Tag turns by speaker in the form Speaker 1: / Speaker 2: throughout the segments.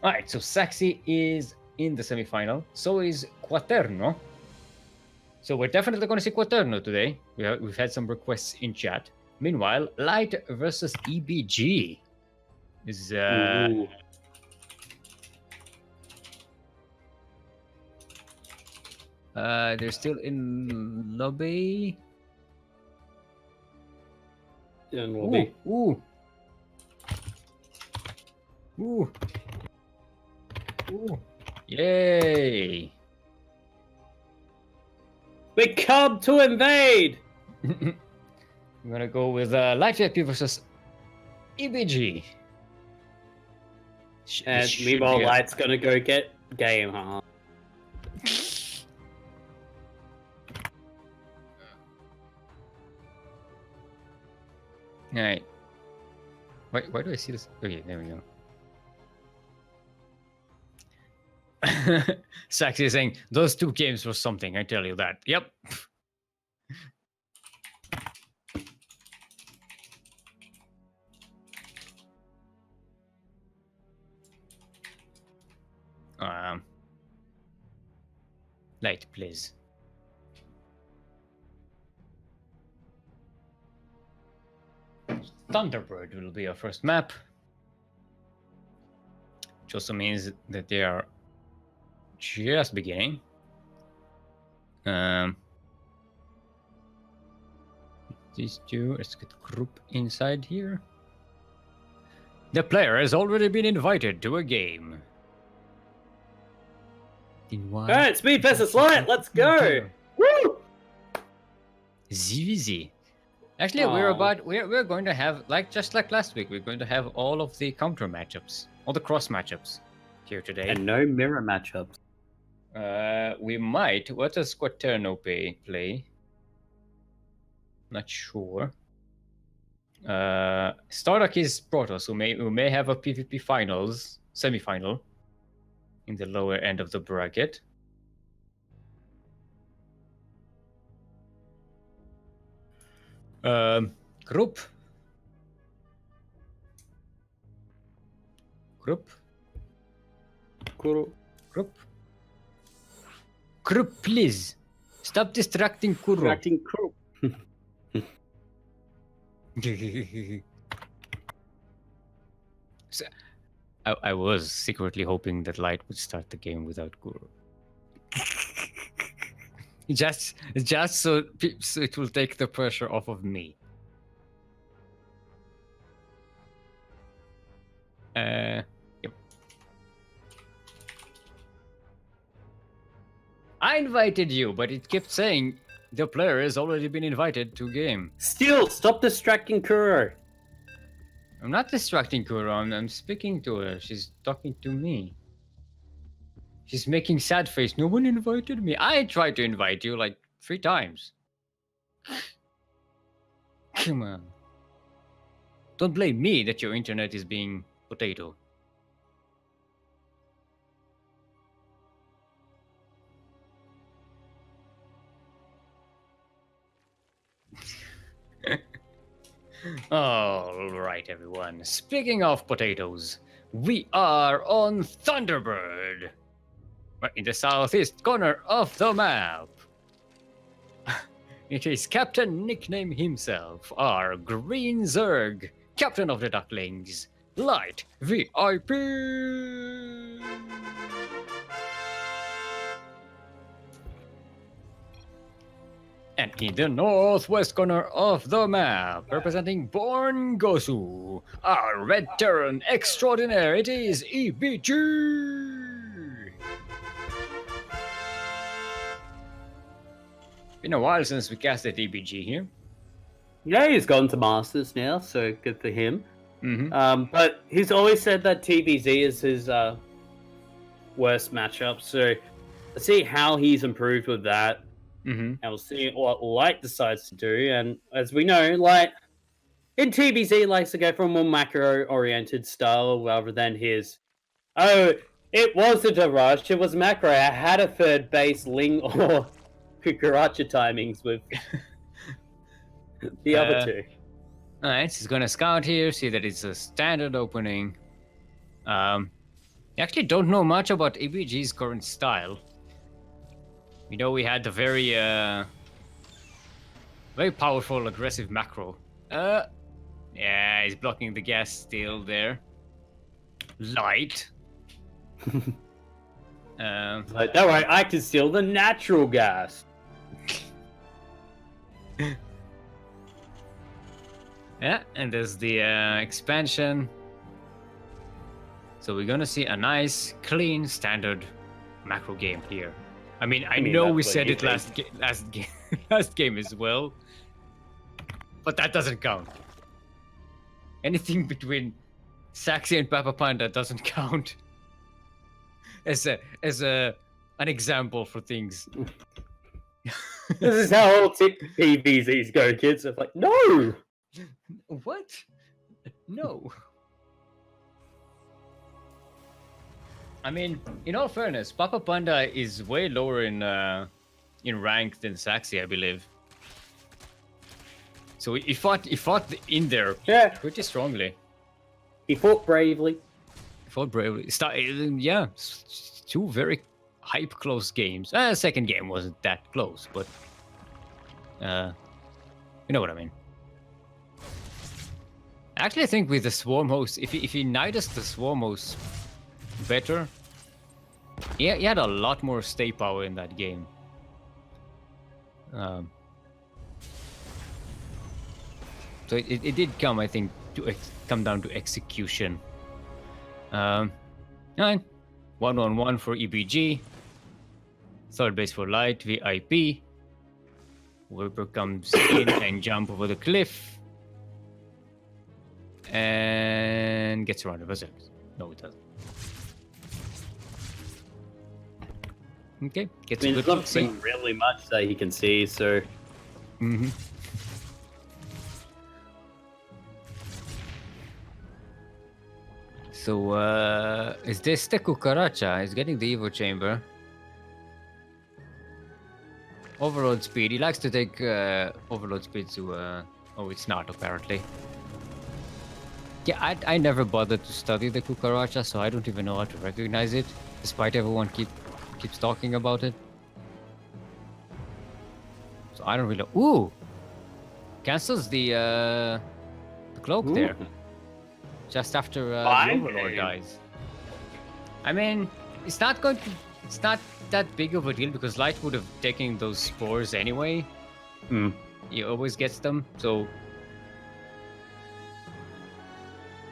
Speaker 1: All right, so Saxi is in the semifinal. So is Quaterno. So we're definitely going to see Quaterno today. We've had some requests in chat. Meanwhile, Light versus EBG is
Speaker 2: Ooh.
Speaker 1: they're still in lobby.
Speaker 2: In lobby.
Speaker 1: Ooh. Yay!
Speaker 2: We come to invade!
Speaker 1: I'm gonna go with Light VIP versus EBG.
Speaker 2: And meanwhile, Light's gonna go get game, huh?
Speaker 1: Alright. Why do I see this? Okay, there we go. Saxy is saying, those two games were something, I tell you that. Yep. Light, please. Thunderbird will be our first map. Which also means that they are just beginning. These two, let's get group inside here. The player has already been invited to a game.
Speaker 2: Alright, Speed versus Light, let's go! Woo!
Speaker 1: ZVZ. Actually, we're going to have, just like last week, we're going to have all of the counter matchups, all the cross matchups here today.
Speaker 2: And no mirror matchups.
Speaker 1: We might. What does Quaterno play? Not sure. Stardock is Protoss, who may have a PvP finals, semi-final, in the lower end of the bracket. Group. Group, please. Stop distracting Kuro. So, I was secretly hoping that Light would start the game without Kuro. just so it will take the pressure off of me. Yep. I invited you, but it kept saying the player has already been invited to game.
Speaker 2: Steel, stop distracting Kuro.
Speaker 1: I'm not distracting Kuro. I'm speaking to her. She's talking to me. She's making sad face. No one invited me. I tried to invite you like 3 times. Come on. Don't blame me that your internet is being potato. All right, everyone. Speaking of potatoes, we are on Thunderbird. We're in the southeast corner of the map. It is Captain Nickname himself, our Green Zerg, Captain of the Ducklings, Light VIP. And in the northwest corner of the map, representing Born Gosu, our Red Terran extraordinaire, it is EBG! Been a while since we casted EBG here.
Speaker 2: Yeah, he's gone to Masters now, so good for him.
Speaker 1: Mm-hmm.
Speaker 2: But he's always said that TBZ is his worst matchup, so let's see how he's improved with that.
Speaker 1: Mm-hmm.
Speaker 2: And we'll see what Light decides to do. And as we know, Light in TBZ likes to go for a more macro-oriented style rather than his, oh, it wasn't a rush, it was macro. I had a third base Ling or Kukuracha timings with the other two.
Speaker 1: Alright, he's gonna scout here, see that it's a standard opening. I actually don't know much about ABG's current style. You know, we had the very, very powerful, aggressive macro. Yeah, he's blocking the gas still there. Light.
Speaker 2: Like, don't worry, I can steal the natural gas.
Speaker 1: Yeah, and there's the expansion. So we're gonna see a nice, clean, standard macro game here. I mean, I know we
Speaker 2: that's what
Speaker 1: said
Speaker 2: you
Speaker 1: it
Speaker 2: think.
Speaker 1: last game as well, but that doesn't count. Anything between Saxy and Papa Panda doesn't count as an example for things.
Speaker 2: This is how all PVZs go, kids. It's like, no!
Speaker 1: What? No. I mean, in all fairness, Papa Panda is way lower in rank than Saxy, I believe. So he fought in there pretty strongly.
Speaker 2: He fought bravely.
Speaker 1: Yeah, two very hype close games. Second game wasn't that close, but you know what I mean. Actually, I think with the Swarm host, if he Nidus the Swarm host better, he had a lot more stay power in that game. So it did come, I think, to come down to execution. 1-on-1 for EBG. Third base for Light, VIP. Whipper comes in and jump over the cliff. And gets around the berserk. No, it doesn't. Okay, gets a good
Speaker 2: there's nothing really much that he can see, so...
Speaker 1: Mm-hmm. So, is this the Cucaracha? He's getting the Evo Chamber. Overload speed. He likes to take overload speed to... Oh, it's not, apparently. Yeah, I never bothered to study the Cucaracha, so I don't even know how to recognize it, despite everyone keeps talking about it. So I don't really... Ooh! Cancels the cloak there. Just after the Overlord dies. I mean, it's not that big of a deal because Light would have taken those spores anyway. He always gets them, so...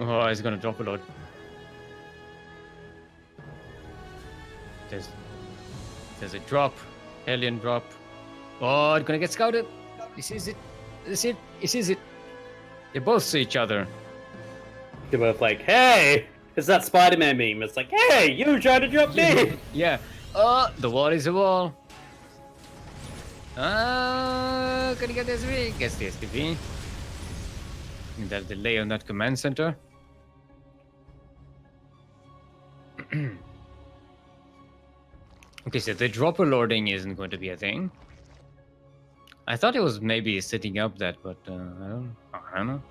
Speaker 1: Oh, he's gonna drop a lot. There's a drop. Alien drop. Oh, it's gonna get scouted. This is it. They both see each other.
Speaker 2: They're both like, hey! It's that Spider-Man meme. It's like, hey, you tried to drop me!
Speaker 1: Yeah. Oh, the wall is a wall. Gonna get the SPV. Gets the SPV. And that delay on that command center. Okay, so the dropper lording isn't going to be a thing. I thought it was maybe setting up that, but I don't know.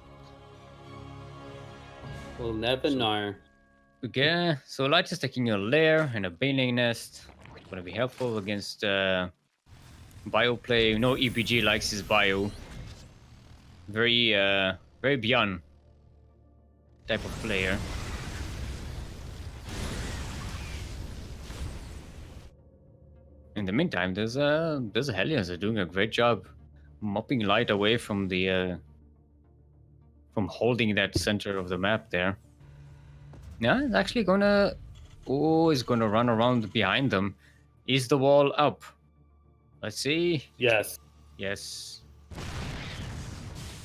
Speaker 2: We'll never know.
Speaker 1: Okay, so Light is taking a lair and a baneling nest. It's going to be helpful against bio play. You know, EBG likes his bio. Very beyond type of player. In the meantime, there's Hellions are doing a great job mopping Light away from the from holding that center of the map there. Yeah, it's actually gonna... Oh, it's gonna run around behind them. Is the wall up? Let's see.
Speaker 2: Yes.
Speaker 1: Yes.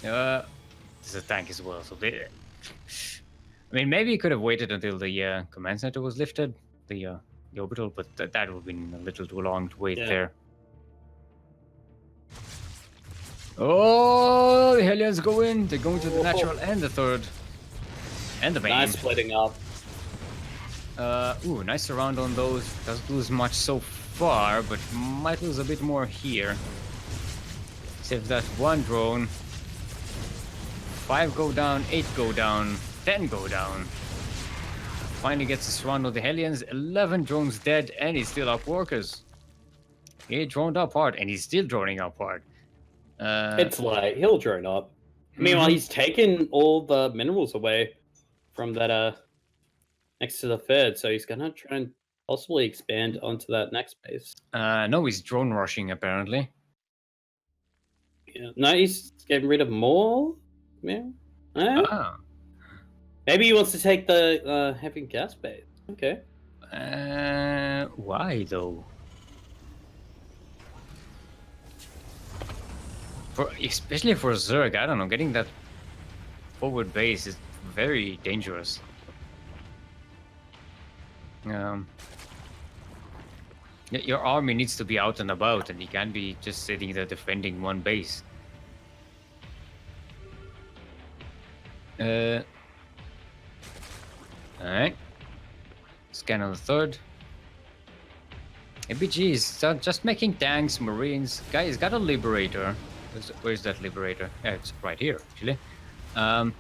Speaker 1: There's a tank as well, so they... I mean, maybe you could have waited until the command center was lifted, the orbital, but that would have been a little too long to wait there. Oh, the Hellions go in. They're going to the natural and the third. And the main.
Speaker 2: Nice splitting up.
Speaker 1: Ooh, nice surround on those. Doesn't lose much so far, but might lose a bit more here. Save that one drone. 5 go down, 8 go down, 10 go down. finally gets the Swan of the Hellions. 11 drones dead, and he's still up workers. He droned up hard, and he's still droning up hard.
Speaker 2: It's like he'll drone up. Meanwhile, he's taken all the minerals away from that next to the third, so he's gonna try and possibly expand onto that next base.
Speaker 1: No, he's drone rushing apparently.
Speaker 2: Yeah. No, he's getting rid of more. Yeah. Maybe he wants to take the heavy gas base. Okay.
Speaker 1: Why though? Especially for Zerg, I don't know. Getting that forward base is very dangerous. Your army needs to be out and about, and you can't be just sitting there defending one base. Alright. Scan on the third. ABG is just making tanks, marines. Guy, he's got a liberator. Where's that liberator? Yeah, it's right here, actually. A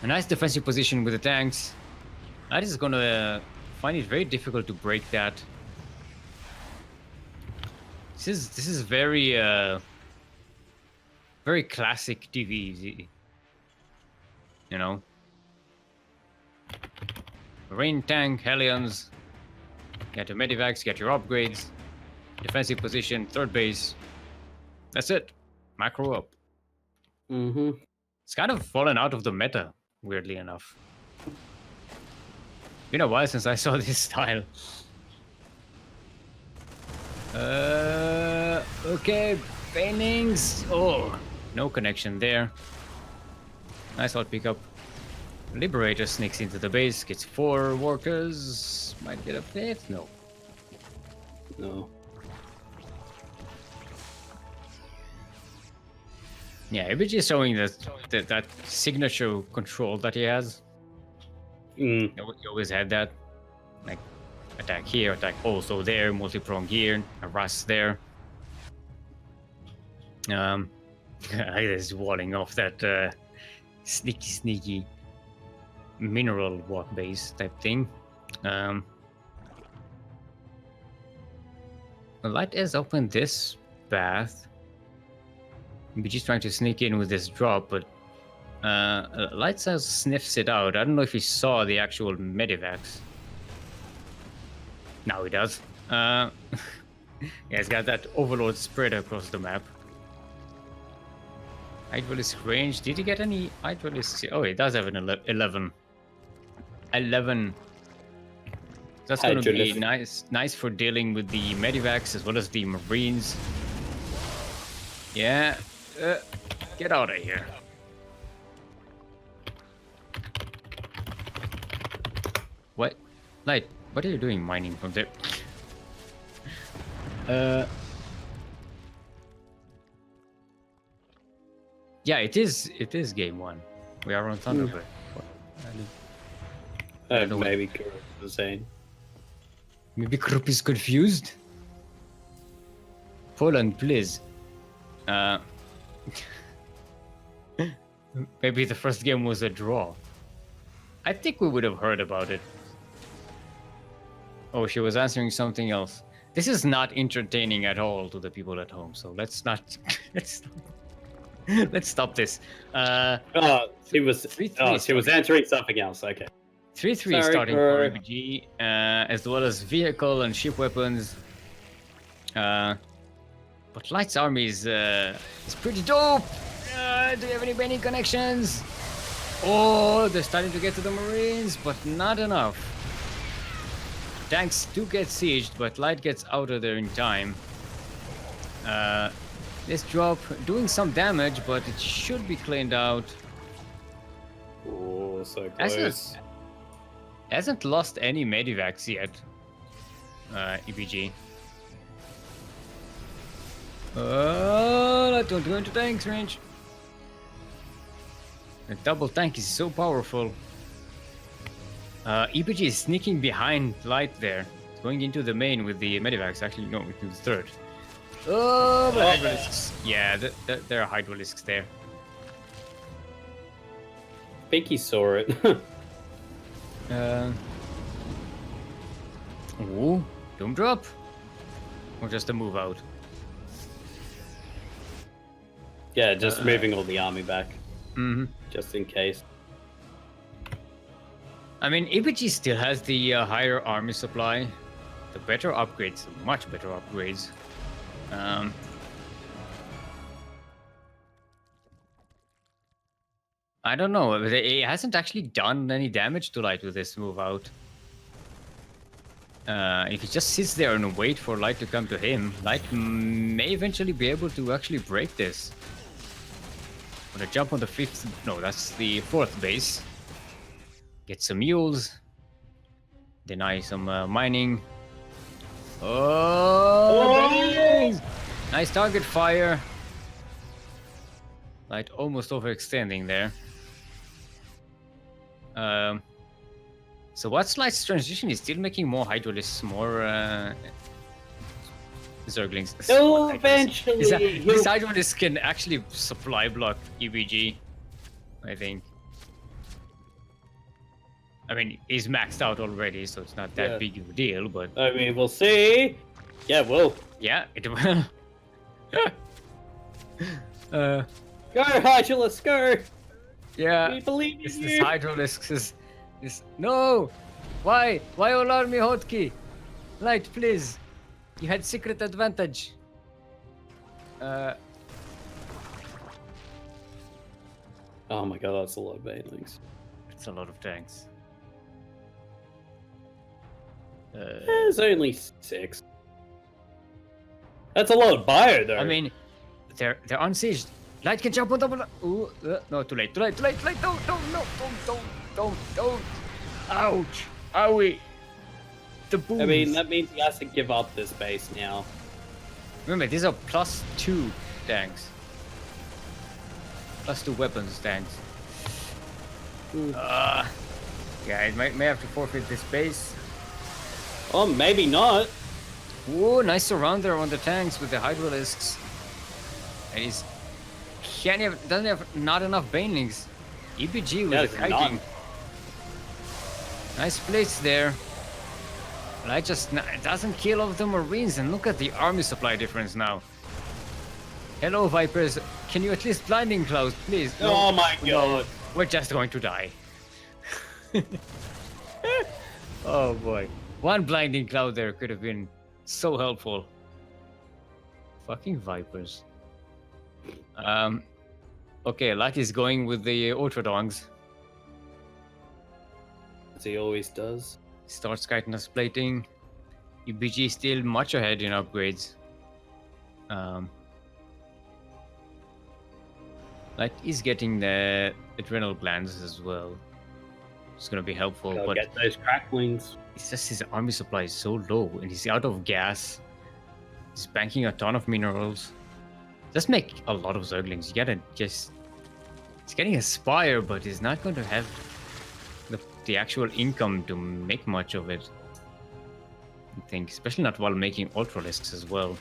Speaker 1: nice defensive position with the tanks. That is gonna find it very difficult to break that. This is very very classic DVZ. You know, marine tank, Hellions. Get your medivacs, get your upgrades, defensive position, third base. That's it. Macro up. It's kind of fallen out of the meta, weirdly enough. Been a while since I saw this style. Okay, paintings. Oh, no connection there. Nice old pickup. Liberator sneaks into the base, gets 4 workers. Might get a 5th? No.
Speaker 2: No.
Speaker 1: Yeah, ABG is showing that signature control that he has. He always had that. Like, attack here, attack also there, multi-prong here, a rust there. He's walling off that sneaky mineral walk base type thing. The light has opened this path. BG's trying to sneak in with this drop, but Light Cells sniffs it out. I don't know if he saw the actual medivacs. Now he does. Yeah, he's got that Overlord spread across the map. Hydraulisk range. Did he get any hydraulisk? Oh, he does have an 11. 11. That's going to be nice for dealing with the medivacs as well as the marines. Yeah. Get out of here. What? Light, what are you doing mining from there? Yeah, it is game 1. We are on Thunderbird.
Speaker 2: Maybe Krupp was saying.
Speaker 1: Maybe Krupp is confused? Poland, please. Maybe the first game was a draw. I think we would have heard about it. Oh, she was answering something else. This is not entertaining at all to the people at home, so let's not... let's stop this.
Speaker 2: She was answering something else, okay.
Speaker 1: 3-3 starting for RPG, as well as vehicle and ship weapons. But Light's army is pretty dope. Do you have any bending connections? Oh, they're starting to get to the Marines, but not enough. Tanks do get sieged, but Light gets out of there in time. This drop doing some damage, but it should be cleaned out.
Speaker 2: Oh, so close.
Speaker 1: Hasn't lost any medivacs yet. EBG. Don't go into tanks range. The double tank is so powerful. EBG is sneaking behind Light there. It's going into the main with the medivacs. Actually, no, into the third. Oh, but hydralisks. Yeah, there are hydralisks there.
Speaker 2: I think he saw it.
Speaker 1: Ooh, Doom Drop? Or just a move out?
Speaker 2: Yeah, just moving all the army back,
Speaker 1: Mm-hmm.
Speaker 2: just in case.
Speaker 1: I mean, EPG still has the higher army supply. The better upgrades, much better upgrades. I don't know. It hasn't actually done any damage to Light with this move out. If he just sits there and wait for Light to come to him, Light may eventually be able to actually break this. Gonna jump on the 5th. No, that's the 4th base. Get some mules. Deny some mining. Oh! Nice target fire. Light almost overextending there. So what's Light's transition? He's still making more Hydralisks, more Zerglings.
Speaker 2: Oh, eventually!
Speaker 1: This Hydralisk can actually supply block EBG, I think. I mean, he's maxed out already, so it's not that big of a deal, but...
Speaker 2: I mean, we'll see. Yeah, will.
Speaker 1: Yeah, it will.
Speaker 2: Go, Hydralisk, go!
Speaker 1: Yeah.
Speaker 2: We believe in
Speaker 1: This
Speaker 2: you!
Speaker 1: Hydralisk is... No! Why? Why alarm me, Hotkey? Light, please. You had secret advantage.
Speaker 2: Oh my god, that's a lot of banelings.
Speaker 1: It's a lot of tanks.
Speaker 2: There's only 6. That's a lot of bio, though.
Speaker 1: I mean, they're unsieged. Light can jump on top of the... Ooh, no, too late. Don't. Ouch. Owie. The booms.
Speaker 2: I mean, that means he has to give up this base now.
Speaker 1: Remember, these are +2 tanks. +2 weapons tanks. Yeah, it may have to forfeit this base.
Speaker 2: Oh, maybe not.
Speaker 1: Ooh, nice surrounder on the tanks with the Hydralisks. And he's... doesn't have not enough banelings. EPG with the kiting. Nice place there. Light just doesn't kill off the Marines, and look at the army supply difference now. Hello, Vipers. Can you at least blinding cloud, please? No,
Speaker 2: oh my god.
Speaker 1: no, we're just going to die. Oh boy. One blinding cloud there could have been so helpful. Fucking Vipers. Okay, Light is going with the Ultradongs.
Speaker 2: As he always does.
Speaker 1: Starts chitinous plating. UBG still much ahead in upgrades. Light is getting the adrenal glands as well. It's gonna be helpful,
Speaker 2: Gotta
Speaker 1: but
Speaker 2: get those cracklings.
Speaker 1: it's just his army supply is so low, and he's out of gas. He's banking a ton of minerals. Just make a lot of Zerglings. You gotta just... He's getting a Spire, but he's not going to have the actual income to make much of it. I think, especially not while making Ultralisks as well.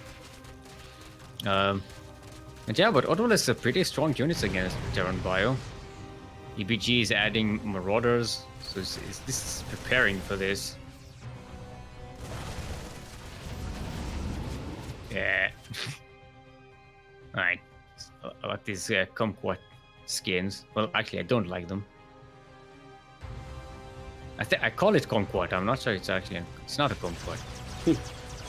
Speaker 1: And yeah, but Ultralisks are pretty strong units against Terran Bio. EBG is adding Marauders, so this is preparing for this. Yeah. Alright. I like these Kumquat skins. Well, actually, I don't like them. I call it Kumquat. I'm not sure it's actually... It's not a Kumquat.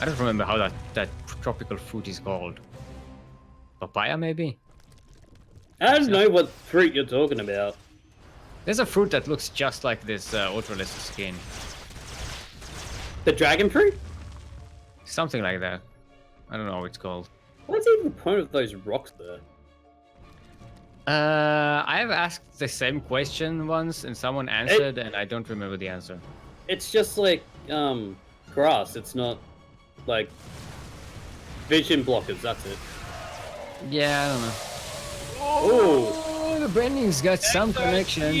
Speaker 1: I don't remember how that tropical fruit is called. Papaya, maybe?
Speaker 2: I don't know what fruit you're talking about.
Speaker 1: There's a fruit that looks just like this Ultralisk skin.
Speaker 2: The dragon fruit?
Speaker 1: Something like that. I don't know what it's called.
Speaker 2: What's even the point of those rocks there?
Speaker 1: I have asked the same question once, and someone answered, and I don't remember the answer.
Speaker 2: It's just like grass. It's not like vision blockers. That's it.
Speaker 1: Yeah, I don't know.
Speaker 2: Oh,
Speaker 1: the Branding's got some connections.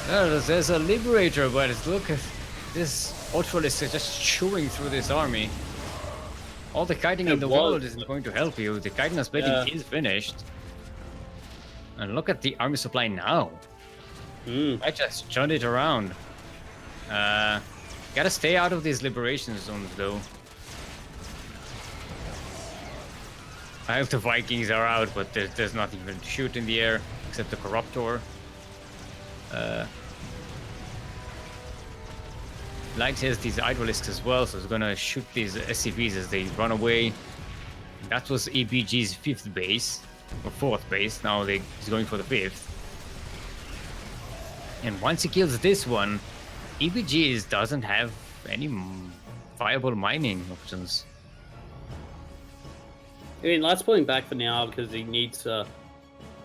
Speaker 1: There's a Liberator, but look at this Ultralisk is just chewing through this army. All the kiting in the world isn't going to help you. The chitinous plating is finished. And look at the army supply now. I just turned it around. Gotta stay out of these liberation zones, though. I hope the Vikings are out, but there's not even shoot in the air except the Corruptor. Light has these Hydralisks as well, so it's gonna shoot these SCVs as they run away. That was EBG's 5th base, or 4th base. Now he's going for the 5th. And once he kills this one, EBG doesn't have any viable mining options.
Speaker 2: I mean, Light's pulling back for now because he needs to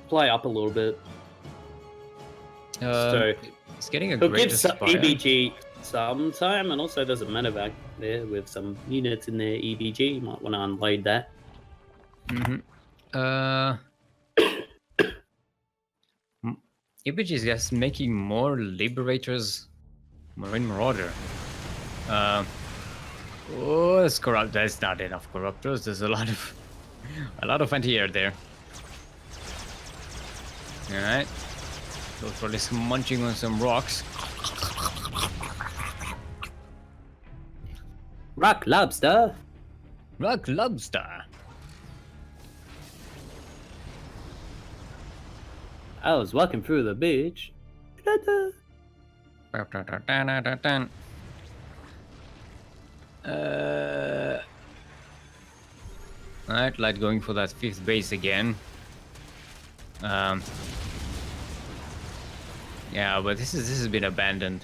Speaker 2: play up a little bit. So
Speaker 1: he's getting a
Speaker 2: he'll
Speaker 1: great
Speaker 2: give
Speaker 1: Aspire.
Speaker 2: EBG some time, and also there's a medevac there with some units in there. EBG, you might want to unload that.
Speaker 1: EBG is just making more Liberators, Marine Marauder. Oh, it's corrupt. There's not enough Corruptors. There's a lot of anti-air there. All right, so probably munching on some rocks.
Speaker 2: Rock lobster.
Speaker 1: Rock lobster.
Speaker 2: I was walking through the beach.
Speaker 1: Alright, Light going for that 5th base again. Yeah, but this has been abandoned.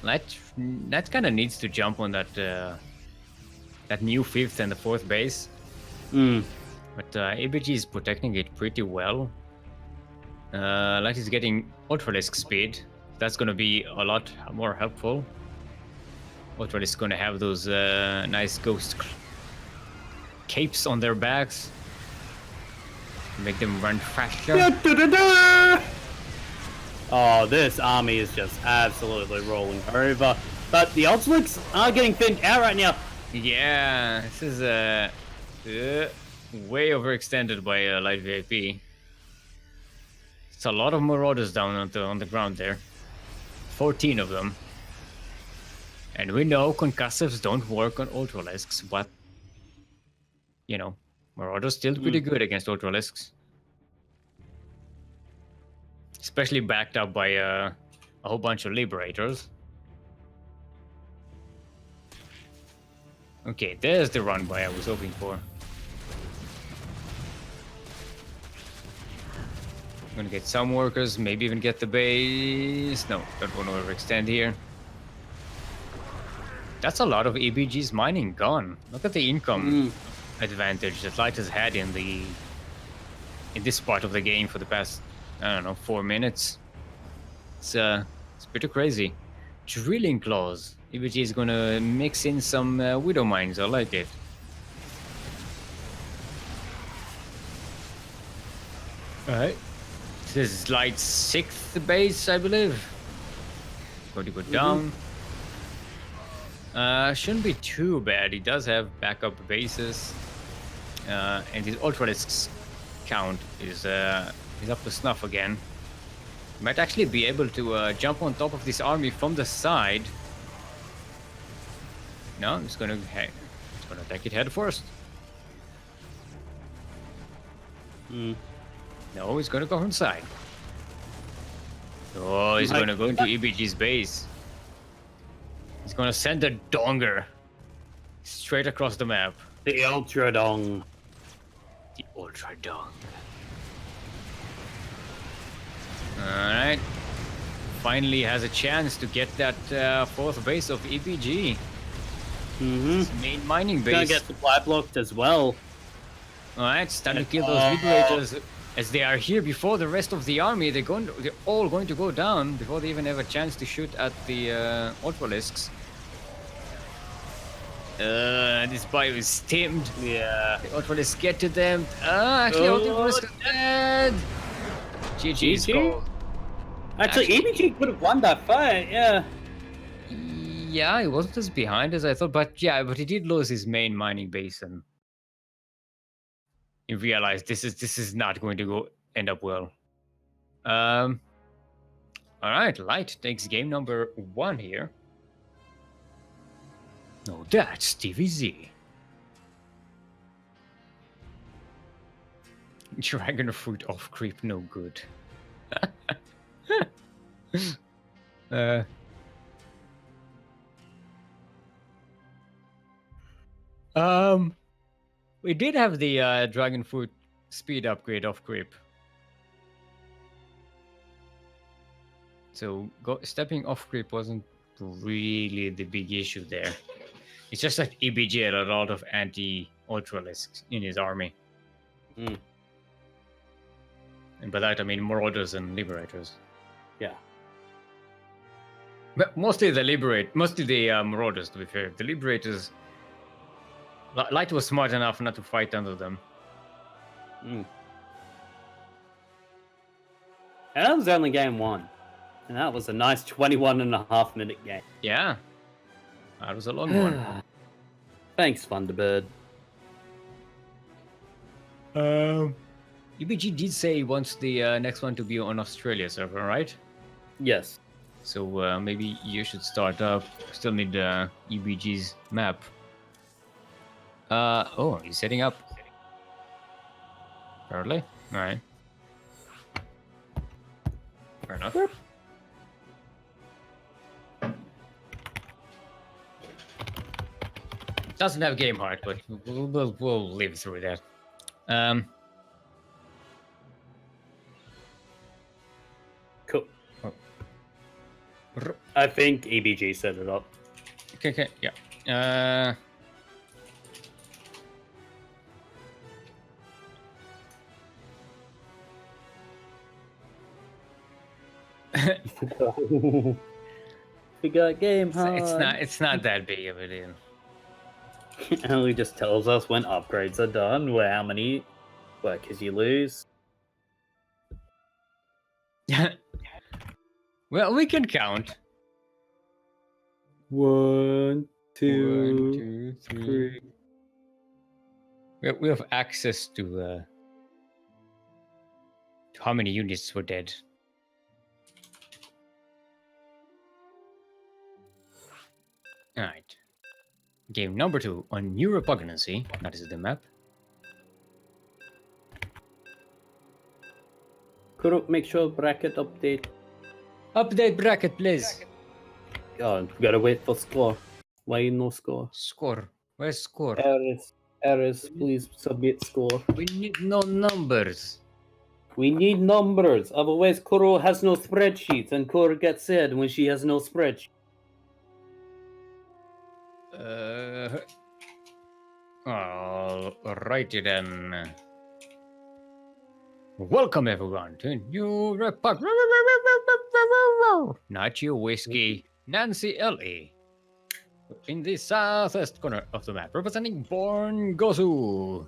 Speaker 1: Light kind of needs to jump on that that new 5th and the 4th base. But ABG is protecting it pretty well. Light is getting Ultralisk speed. That's gonna be a lot more helpful. Ultralisk is gonna have those nice ghost capes on their backs. Make them run faster.
Speaker 2: Oh, this army is just absolutely rolling over. But the Ultralists are getting thinned out right now.
Speaker 1: Yeah, this is way overextended by Light VIP. It's a lot of Marauders down on the ground there. 14 of them. And we know concussives don't work on Ultralisks, but you know, Marauders still pretty good against Ultralisks. Especially backed up by a whole bunch of Liberators. Okay, there's the run by I was hoping for. Gonna get some workers, maybe even get the base. No, don't want to overextend here. That's a lot of EBG's mining gone. Look at the income advantage that Light has had in this part of the game for the past, I don't know, 4 minutes. It's pretty crazy. Drilling Claws. EBG is gonna mix in some Widow Mines. I like it. Alright. This is Light's 6th base, I believe. Going to go down. Shouldn't be too bad. He does have backup bases. And his Ultralisks count is up to snuff again. Might actually be able to jump on top of this army from the side. No, it's gonna attack it head first. No, he's gonna go from side. Oh, he's gonna go into EBG's base. He's gonna send a donger straight across the map.
Speaker 2: The Ultra Dong.
Speaker 1: The Ultra Dong. Alright. Finally has a chance to get that 4th base of EBG. His main mining base.
Speaker 2: Gonna get supply blocked as well.
Speaker 1: Alright, it's time to kill those Liberators. As they are here before the rest of the army, they're all going to go down before they even have a chance to shoot at the Ultralisks. This bio is stimmed.
Speaker 2: Yeah.
Speaker 1: The Ultralisks get to them. Actually, Ultralisk is dead. GG's goal.
Speaker 2: Actually, EBG could have won that fight, yeah.
Speaker 1: Yeah, he wasn't as behind as I thought, but he did lose his main mining base, and he realized this is not going to end up well. All right, Light takes game number 1 here. No, that's TVZ. Dragon fruit off creep, no good. uh, we did have the dragon fruit speed upgrade off creep. So stepping off creep wasn't really the big issue there. It's just that EBG had a lot of anti-ultralisks in his army.
Speaker 2: Mm.
Speaker 1: And by that I mean Marauders and Liberators.
Speaker 2: Yeah.
Speaker 1: But mostly the Marauders, to be fair. The Liberators... Light was smart enough not to fight under them.
Speaker 2: Mm. And that was only game 1. And that was a nice 21.5-minute game.
Speaker 1: Yeah. That was a long one.
Speaker 2: Thanks, Thunderbird.
Speaker 1: EBG did say he wants the next one to be on Australia server, right?
Speaker 2: Yes.
Speaker 1: So maybe you should start up. Still need EBG's map. Oh, he's setting up. Apparently. Alright. Fair enough. Doesn't have game heart, but we'll live through that.
Speaker 2: Cool.
Speaker 1: Oh.
Speaker 2: I think EBG set it up.
Speaker 1: Okay, yeah.
Speaker 2: We got game hard.
Speaker 1: It's not that big of a deal.
Speaker 2: It only just tells us when upgrades are done, where how many workers you lose.
Speaker 1: Well, we can count.
Speaker 2: 1, 2,
Speaker 1: 1, 2, 3. We have access to how many units were dead. Alright. Game number 2 on New Repugnancy. That is the map.
Speaker 2: Could make sure bracket update.
Speaker 1: Update bracket, please.
Speaker 2: God, we gotta wait for score. Why no score?
Speaker 1: Score. Where's score?
Speaker 2: Errors, please submit score.
Speaker 1: We need no numbers.
Speaker 2: We need numbers, otherwise Kuro has no spreadsheet, and Kuro gets sad when she has no spreadsheet.
Speaker 1: Alrighty then. Welcome everyone to New Republic. Not your whiskey, Nancy L.E. In the southwest corner of the map, representing Born Gosu.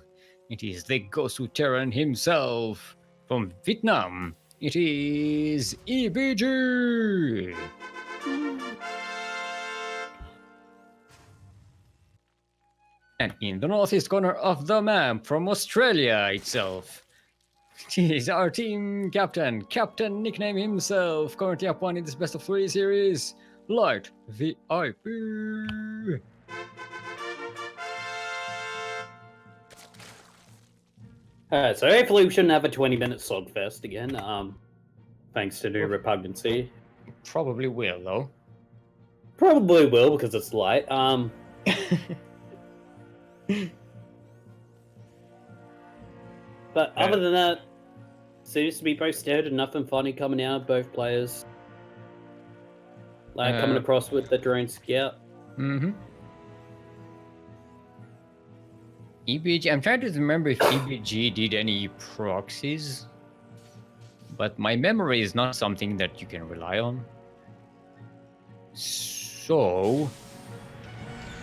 Speaker 1: It is the Gosu Terran himself from Vietnam. It is EBG. And in the northeast corner of the map, from Australia itself, it is our team captain, Captain nickname himself, currently up 1 in this best of 3 series, Light VIP.
Speaker 2: Alright, so hopefully we shouldn't have a 20-minute slugfest again, thanks to New Repugnancy.
Speaker 1: Probably will, though.
Speaker 2: Probably will, because it's light. But other than that, seems to be both steady and nothing funny coming out of both players. Like coming across with the drone scout.
Speaker 1: Mm-hmm. EBG, I'm trying to remember if EBG did any proxies, but my memory is not something that you can rely on. So,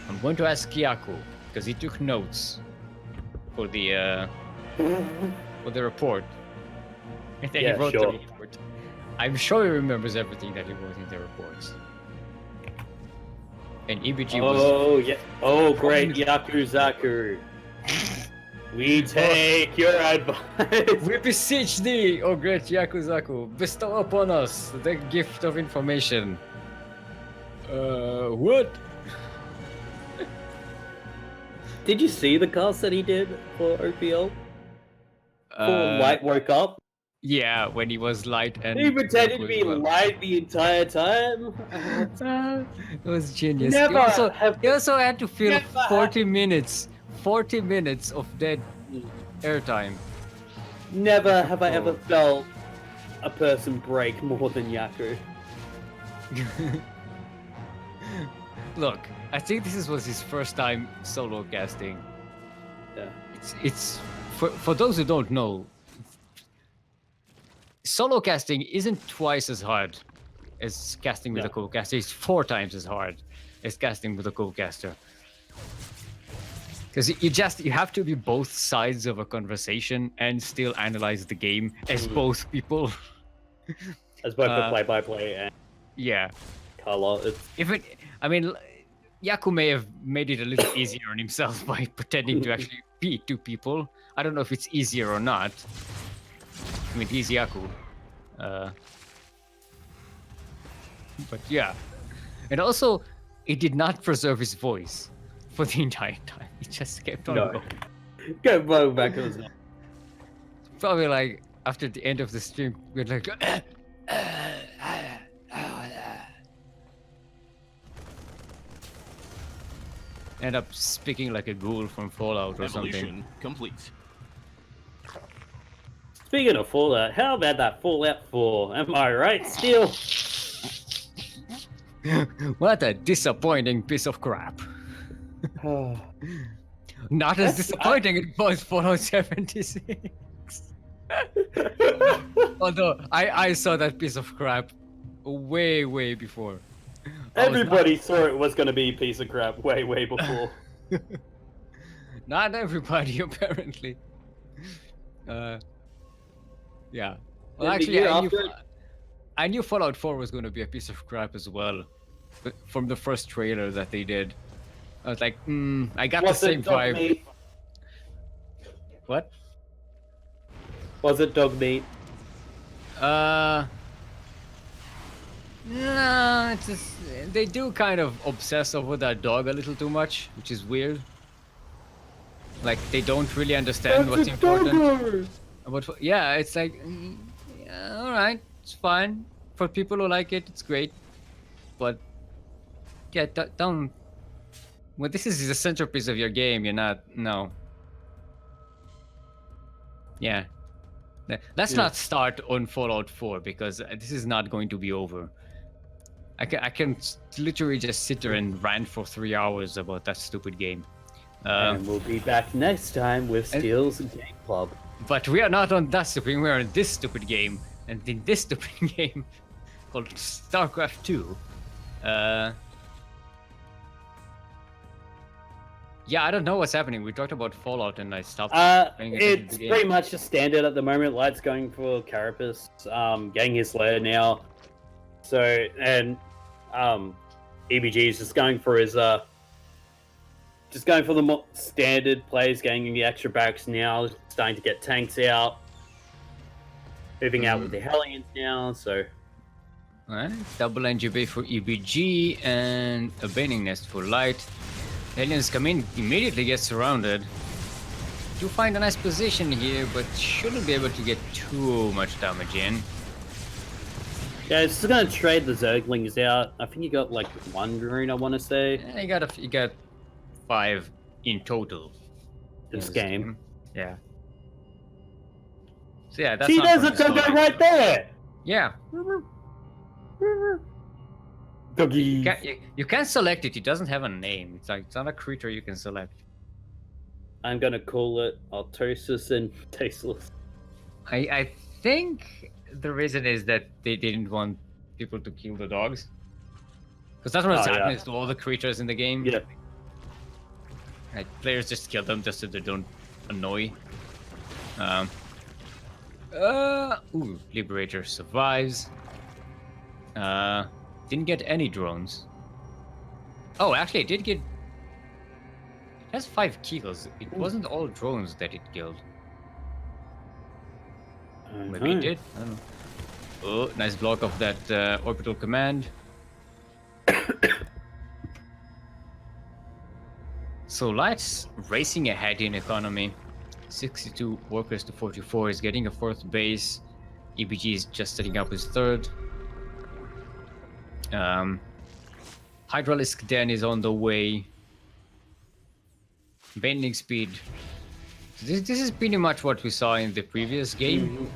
Speaker 1: I'm going to ask Kyaku, because he took notes for the report. And then he wrote the report. I'm sure he remembers everything that he wrote in the reports. And EBG was...
Speaker 2: Oh, yeah. Oh, great, Yakuzaku. We take your advice.
Speaker 1: We beseech thee, O great Yakuzaku, bestow upon us the gift of information. What?
Speaker 2: Did you see the cast that he did for OPL? For Light woke up.
Speaker 1: Yeah, when he was light and
Speaker 2: He pretended to be
Speaker 1: well.
Speaker 2: light the entire time.
Speaker 1: It was genius.
Speaker 2: Never
Speaker 1: He also had to fill
Speaker 2: never
Speaker 1: 40 minutes. 40 minutes of dead airtime.
Speaker 2: Never have I ever
Speaker 1: Oh.
Speaker 2: felt a person break more than Yaku.
Speaker 1: Look, I think this was his first time solo casting.
Speaker 2: Yeah.
Speaker 1: It's for those who don't know, solo casting isn't twice as hard as casting with a
Speaker 2: No.
Speaker 1: co-caster. It's 4 times as hard as casting with a co-caster. Because you have to be both sides of a conversation and still analyze the game as both people.
Speaker 2: As both the play-by-play and
Speaker 1: Yeah.
Speaker 2: color. It's
Speaker 1: Yaku may have made it a little easier on himself by pretending to actually be 2 people. I don't know if it's easier or not. I mean, he's Yaku. But yeah. And also, it did not preserve his voice for the entire time. It just kept on going.
Speaker 2: Go back to his
Speaker 1: Probably like after the end of the stream, we're like, end up speaking like a ghoul from Fallout or something.
Speaker 3: Evolution complete.
Speaker 2: Speaking of Fallout, how about that Fallout 4? Am I right, Steel?
Speaker 1: What a disappointing piece of crap. Not as disappointing it was Fallout 76. Although I saw that piece of crap way before.
Speaker 2: Everybody thought it was going to be a piece of crap way before.
Speaker 1: Not everybody, apparently. Yeah. Well,
Speaker 2: Then the
Speaker 1: actually,
Speaker 2: year
Speaker 1: I knew Fallout 4 was going to be a piece of crap as well. But from the first trailer that they did. I was like, I got the same vibe.
Speaker 2: Meat?
Speaker 1: What?
Speaker 2: Was it dog meat?
Speaker 1: No, it's just, they do kind of obsess over that dog a little too much, which is weird. Like, they don't really understand what's important. Yeah, it's like, yeah, alright, it's fine. For people who like it, it's great. But, yeah, don't... Well, this is the centerpiece of your game, you're not... No. Yeah. Let's not start on Fallout 4, because this is not going to be over. I can literally just sit there and rant for 3 hours about that stupid game.
Speaker 2: And we'll be back next time with Steel's Game Club.
Speaker 1: But we are not on that stupid game, we are on this stupid game. And in this stupid game, called StarCraft 2, yeah, I don't know what's happening. We talked about Fallout and I stopped paying attention to
Speaker 2: It's
Speaker 1: the game.
Speaker 2: pretty much just standard at the moment. Light's going for Carapace, getting his lair now. So, and EBG is just going for his just going for the more standard plays, getting the extra barracks now, starting to get tanks out, moving out with the Hellions now. So,
Speaker 1: Alright, double NGB for EBG and a Baning Nest for Light. Aliens come in, immediately get surrounded. Do find a nice position here, but shouldn't be able to get too much damage in.
Speaker 2: yeah, it's just gonna trade the Zerglings out. I think you got like 1 drone, I want to say.
Speaker 1: Yeah, you got 5 in total.
Speaker 2: This game.
Speaker 1: Yeah. So yeah, that's
Speaker 2: See,
Speaker 1: not
Speaker 2: there's a
Speaker 1: from the
Speaker 2: doggo
Speaker 1: story.
Speaker 2: right there!
Speaker 1: Yeah.
Speaker 2: Doggy.
Speaker 1: You can select it. It doesn't have a name. It's not a creature you can select.
Speaker 2: I'm gonna call it Artosis and Tasteless.
Speaker 1: I think the reason is that they didn't want people to kill the dogs. Because that's what happens to all the creatures in the game.
Speaker 2: Yeah.
Speaker 1: Like, players just kill them just so they don't annoy. Ooh, Liberator survives. Didn't get any drones. Oh, actually, it did get... It has 5 kills. It wasn't all drones that it killed. Maybe it did? I don't know. Oh, nice block of that orbital command. So Light's racing ahead in economy. 62 workers to 44. Is getting a fourth base. EBG is just setting up his third. Hydraulisk Den is on the way. Bending speed. This is pretty much what we saw in the previous game.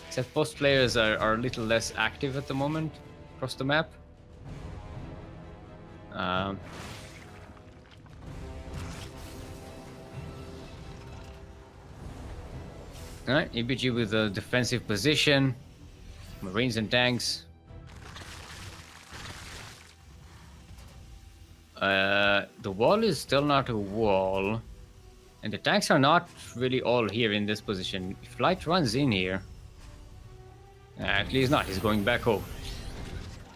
Speaker 1: Except most players are a little less active at the moment across the map. Alright, EBG with a defensive position. Marines and tanks. The wall is still not a wall. And the tanks are not really all here in this position. If Light runs in here... Actually, he's not. He's going back home.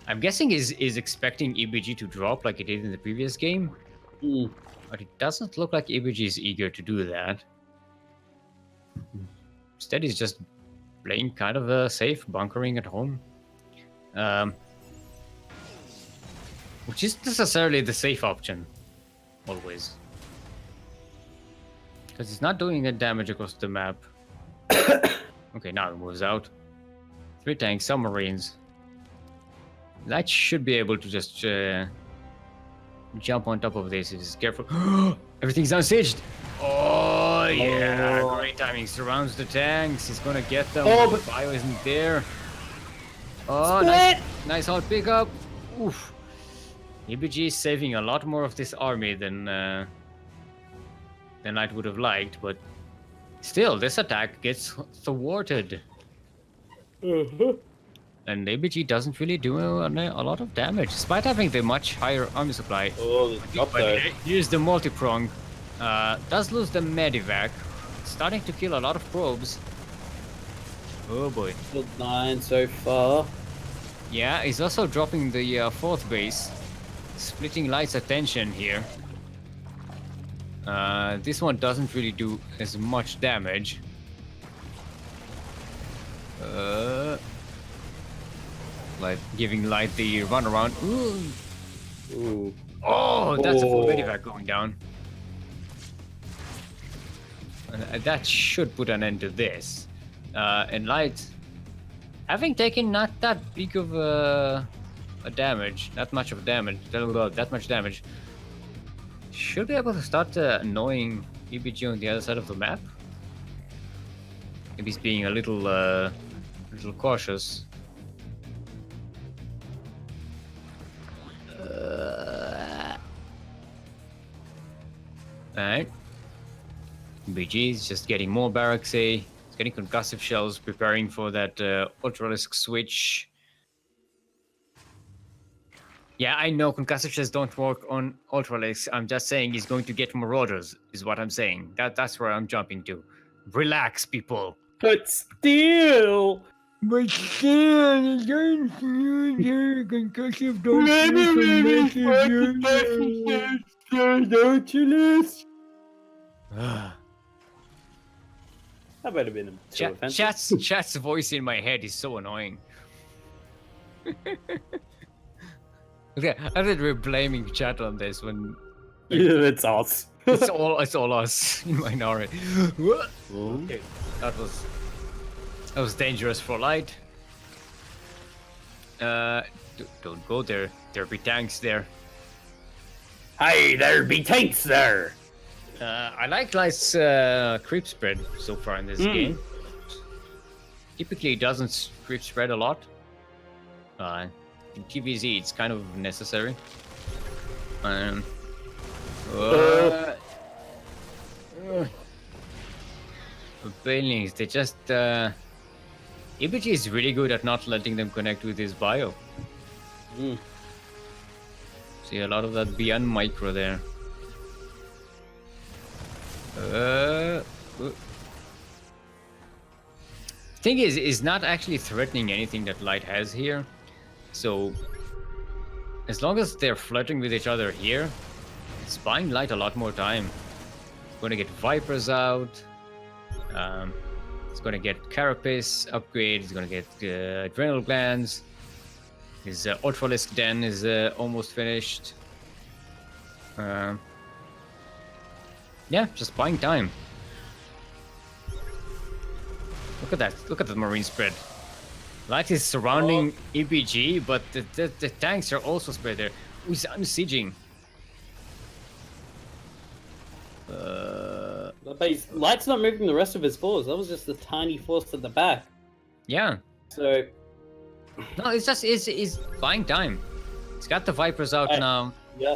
Speaker 1: I'm guessing he's expecting EBG to drop like it did in the previous game. But it doesn't look like EBG is eager to do that. Instead, he's just playing kind of a safe, bunkering at home. Which isn't necessarily the safe option. Always. Because it's not doing that damage across the map. Okay, now it moves out. 3 tanks, some marines. Light should be able to just jump on top of this if he's careful. Everything's unstaged! Oh, yeah, great timing. Surrounds the tanks. He's gonna get them.
Speaker 2: Oh,
Speaker 1: but Bio isn't there. Oh, nice hard pickup. Oof. EBG is saving a lot more of this army than Light would have liked, but still, this attack gets thwarted. And ABG doesn't really do a lot of damage, despite having the much higher army supply.
Speaker 2: Oh, the there.
Speaker 1: Here's the multi-prong. Does lose the medivac. Starting to kill a lot of probes. Oh boy.
Speaker 2: Killed 9 so far.
Speaker 1: Yeah, he's also dropping the fourth base. Splitting Light's attention here. This one doesn't really do as much damage. Like giving Light the runaround.
Speaker 2: Ooh.
Speaker 1: Oh, that's a full medivac going down. That should put an end to this. And Light, having taken not that big of a damage, that much damage, should be able to start annoying EBG on the other side of the map. Maybe he's being a little cautious. Alright. BG is just getting more barracks. He's getting concussive shells, preparing for that ultralisk switch. Yeah, I know concussive shells don't work on ultralisks. I'm just saying he's going to get marauders, is what I'm saying. That's where I'm jumping to. Relax, people.
Speaker 2: But still,
Speaker 1: concussive
Speaker 2: don't you list? That might have been too offensive.
Speaker 1: Chat's voice in my head is so annoying. Okay, I think we're blaming chat on this when
Speaker 2: Yeah, it's us.
Speaker 1: it's all us in minority. Okay, that was dangerous for Light. Don't go there. There be tanks there.
Speaker 2: Hey, there be tanks there.
Speaker 1: I like Light's creep spread so far in this game. Typically, it doesn't creep spread a lot. In TVZ, it's kind of necessary. The Banelings, they just... EBG is really good at not letting them connect with his bio. See a lot of that beyond micro there. Thing is not actually threatening anything that Light has here. So, as long as they're flirting with each other here, it's buying Light a lot more time. It's going to get Vipers out. It's going to get Carapace upgrade. It's going to get Adrenal Glands. His Ultralisk Den is almost finished. Yeah, just buying time. Look at that. Look at the marine spread. Light is surrounding EBG, but the tanks are also spread there. Who's unsieging?
Speaker 2: But Light's not moving the rest of his force. That was just a tiny force at the back.
Speaker 1: Yeah.
Speaker 2: So
Speaker 1: No, it's just it's buying time. It's got the Vipers out now.
Speaker 2: yeah.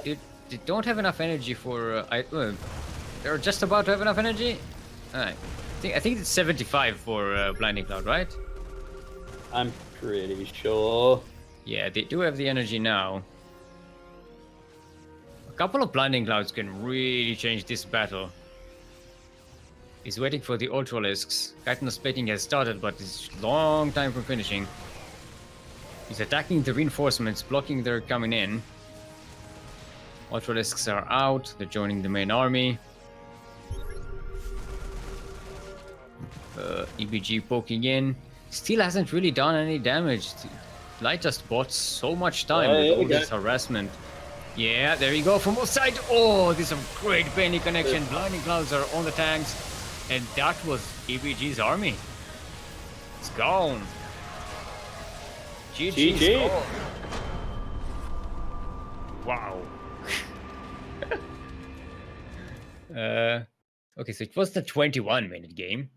Speaker 1: They don't have enough energy for. They're just about to have enough energy. I think it's 75 for Blinding Cloud, right?
Speaker 2: I'm pretty sure.
Speaker 1: Yeah, they do have the energy now. A couple of Blinding Clouds can really change this battle. He's waiting for the Ultralisks. Chitinous plating has started, but it's long time from finishing. He's attacking the reinforcements, blocking their coming in. Ultralisks are out. They're joining the main army. EBG poking in. Still hasn't really done any damage. Light just bought so much time with all this harassment. Yeah, there you go from both sides. Oh, this is a great Benny connection. Blinding Clouds are on the tanks. And that was EBG's army. It's gone. GG. Wow. Okay, so it was the 21-minute game.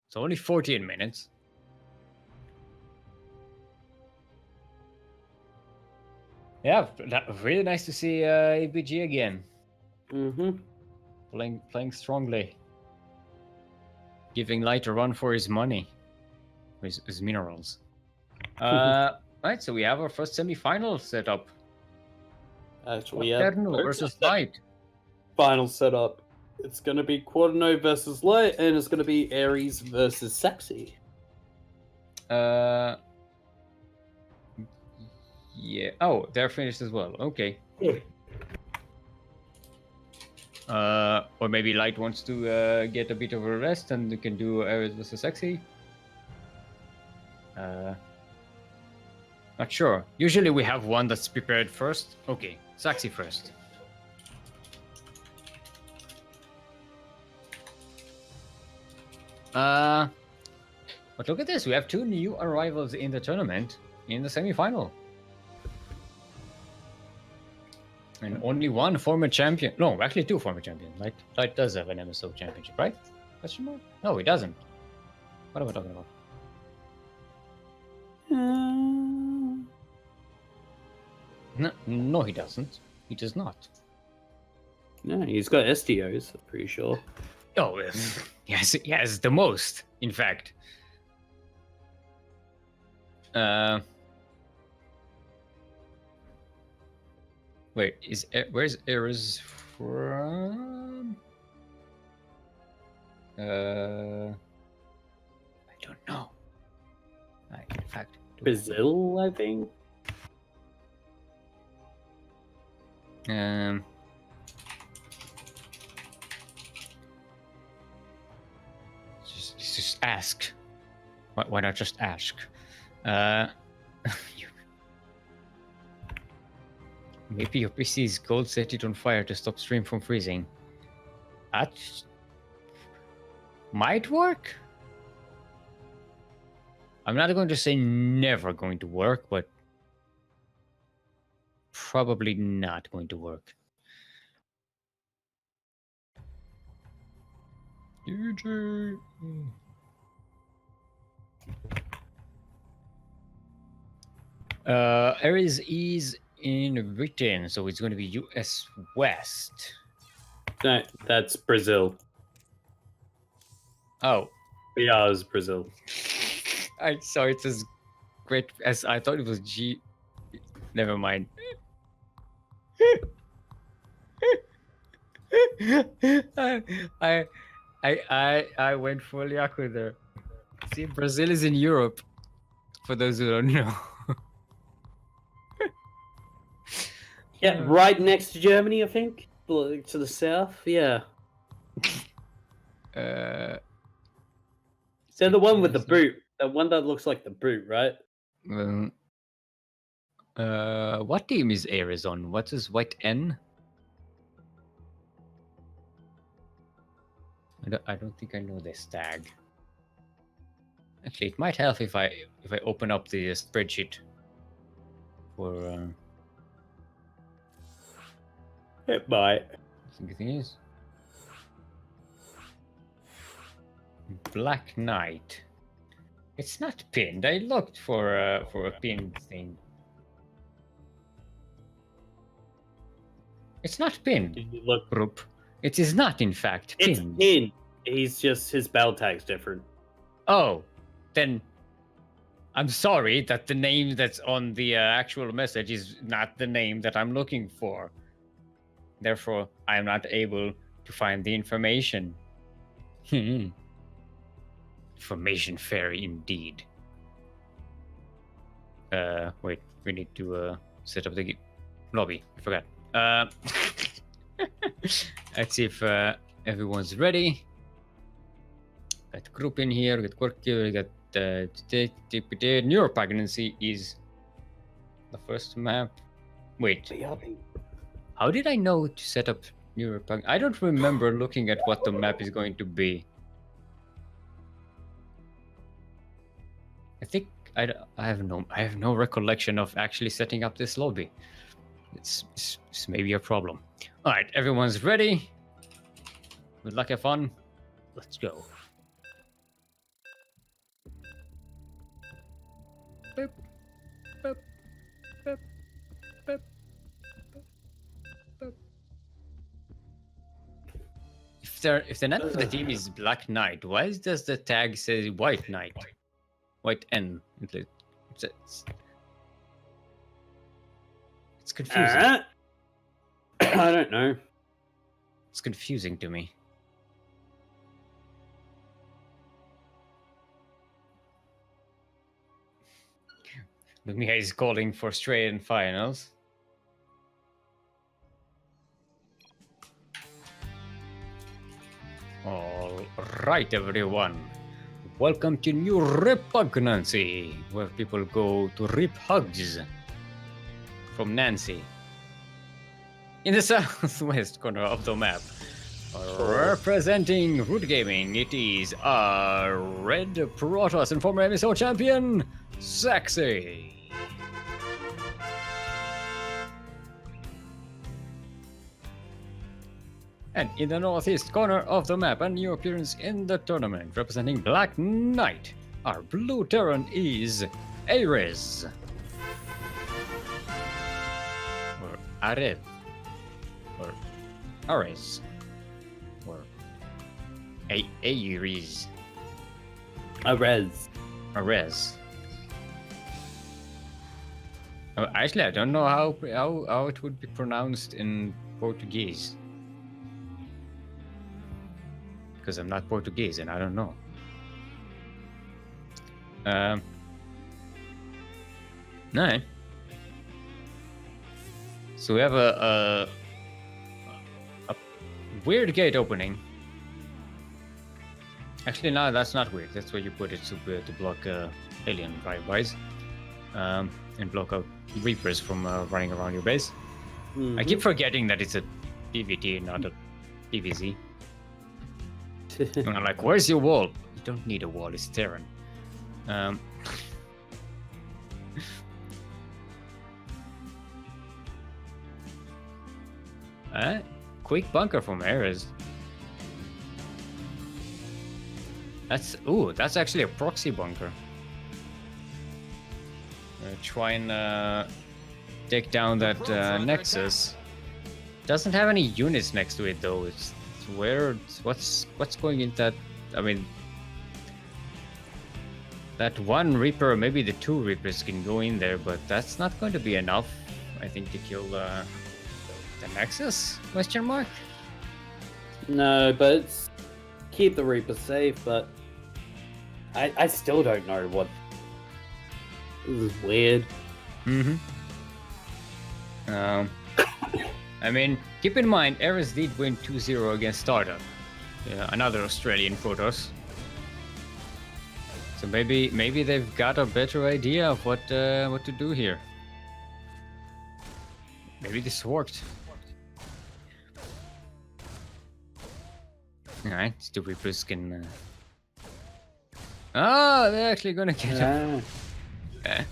Speaker 1: So only 14 minutes. Yeah, really nice to see EBG again.
Speaker 2: Mm-hmm.
Speaker 1: Playing strongly. Giving Light a run for his money. His minerals. Right, so we have our first semi-final set up.
Speaker 2: Actually, yeah.
Speaker 1: Versus Light.
Speaker 2: Final setup. It's going to be Quaterno versus Light, and it's going to be Ares versus Sexy.
Speaker 1: Yeah. Oh, they're finished as well. Okay.
Speaker 2: Yeah.
Speaker 1: Or maybe Light wants to get a bit of a rest, and we can do Ares versus Sexy. Not sure. Usually we have one that's prepared first. Okay, Sexy first. But look at this. We have 2 new arrivals in the tournament in the semi-final. And only 1 former champion. No, actually 2 former champions. Light does have an MSO championship, right? Question mark? No, he doesn't. What am I talking about? No, he doesn't. He does not.
Speaker 2: No, he's got STOs, I'm pretty sure.
Speaker 1: Oh, yes, he has the most, in fact. Wait, where's Ares from? I don't know. In fact,
Speaker 2: Brazil, I think.
Speaker 1: Just ask. Why not just ask? Maybe your PC's gold set it on fire to stop stream from freezing. That might work. I'm not going to say never going to work, but probably not going to work. DJ. Ares is in Britain, so it's going to be US West.
Speaker 2: No, that's Brazil.
Speaker 1: Oh.
Speaker 2: Yeah, it's Brazil.
Speaker 1: I saw it as great as I thought it was G. Never mind. I went fully awkward there. See, Brazil is in Europe. For those who don't know.
Speaker 2: Yeah, right next to Germany, I think. To the south, yeah. They're the one with the boot. The one that looks like the boot, right?
Speaker 1: What team is Ares on? What is White N? I don't think I know this tag. Actually, it might help if I open up the spreadsheet for.
Speaker 2: It might.
Speaker 1: I think it is Black Knight. It's not pinned. I looked for a pinned thing. It's not pinned.
Speaker 2: Did you look?
Speaker 1: Group. It is not, in fact,
Speaker 2: It's
Speaker 1: pinned.
Speaker 2: pinned. He's just his bell tag's different.
Speaker 1: Oh, then I'm sorry that the name that's on the actual message is not the name that I'm looking for. Therefore, I am not able to find the information. Information fairy indeed. Wait, we need to set up the lobby. I forgot. Let's see if everyone's ready. Got group in here, we got Quirky, we got neuropregnancy is the first map. Wait, how did I know to set up neuropregnancy? I don't remember looking at what the map is going to be. I think I have no recollection of actually setting up this lobby. It's maybe a problem. All right, everyone's ready. Good luck, have fun. Let's go. Boop, boop, boop, boop, boop. If the name of the team is Black Knight, why does the tag say White Knight? White N. It's confusing.
Speaker 2: I don't know.
Speaker 1: It's confusing to me. Lumia is calling for Australian finals. All right, everyone. Welcome to New Repugnancy, where people go to rip hugs from Nancy. In the southwest corner of the map, representing Root Gaming, it is our Red Protoss and former MSO champion, Sexy. And in the northeast corner of the map, a new appearance in the tournament, representing Black Knight, our blue Terran is Ares. Or Ares. Or Ares. Or Ares.
Speaker 2: Arez.
Speaker 1: Ares. Actually, I don't know how it would be pronounced in Portuguese. Because I'm not Portuguese and I don't know. No. So we have a weird gate opening. Actually, no, that's not weird. That's where you put it to block alien drive-bys and block out Reapers from running around your base.
Speaker 2: Mm-hmm.
Speaker 1: I keep forgetting that it's a PvT, not a PvZ. And I'm like, where's your wall? You don't need a wall, it's Terran. Quick bunker from Ares. That's actually a proxy bunker. Try and take down that Nexus. Doesn't have any units next to it though. It's weird. What's going in that? I mean, that one Reaper, maybe the two Reapers can go in there, but that's not going to be enough, I think, to kill the Nexus? Question mark?
Speaker 2: No, but it's keep the Reaper safe, but I still don't know what. This is weird.
Speaker 1: Mm-hmm. I mean, keep in mind, Ares did win 2-0 against Stardust, another Australian Protoss. So maybe they've got a better idea of what to do here. Maybe this worked. Alright, the Reapers can... Oh, they're actually gonna get him. Okay.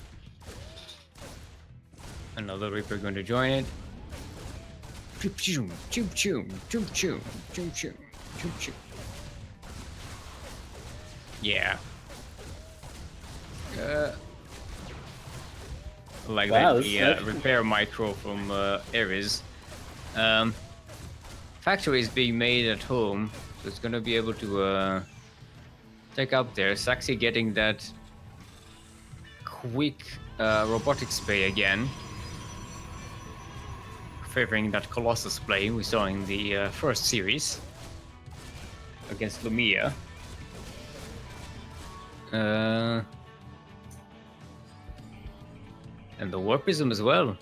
Speaker 1: Another Reaper going to join it. Choop choom, choop choom, choop choom, choop choom, choop choom. Yeah. Like
Speaker 2: Wow,
Speaker 1: the repair micro from Ares. Factory is being made at home, so it's gonna be able to take up there. Saxy getting that quick robotics play again, favoring that Colossus play we saw in the first series against Lumia. And the Warpism as well.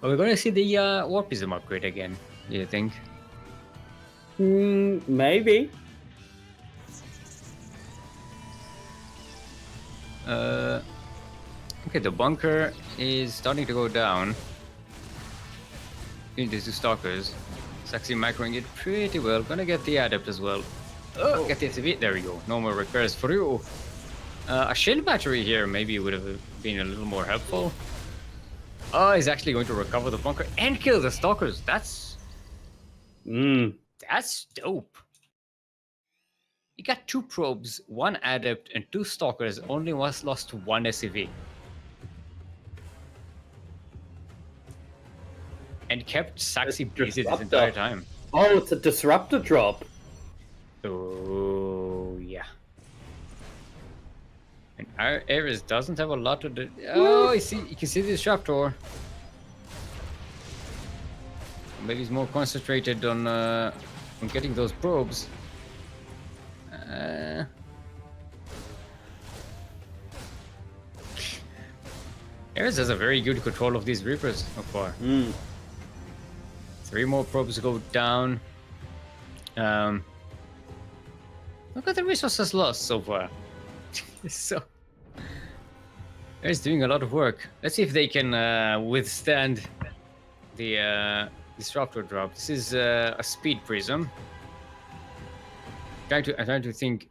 Speaker 1: Are we going to see the Warpism upgrade again, do you think?
Speaker 2: Maybe.
Speaker 1: Okay, the bunker is starting to go down. Into the Stalkers. Saxy macroing it pretty well. Gonna get the Adept as well. Oh, get the SCV. There we go. No more repairs for you. A shield battery here maybe would have been a little more helpful. Oh, he's actually going to recover the bunker and kill the Stalkers. That's dope. He got 2 probes, 1 Adept, and 2 Stalkers. Only was lost to 1 SCV. And kept Saxy busy this entire time.
Speaker 2: Oh, it's a disruptor drop.
Speaker 1: Oh, yeah. And our Ares doesn't have a lot to do. Oh, you can see the disruptor. Maybe he's more concentrated on getting those probes. Ares has a very good control of these Reapers so far. 3 more probes go down. Look at the resources lost so far. So, Ares doing a lot of work. Let's see if they can withstand the disruptor drop. This is a speed prism. I'm trying to think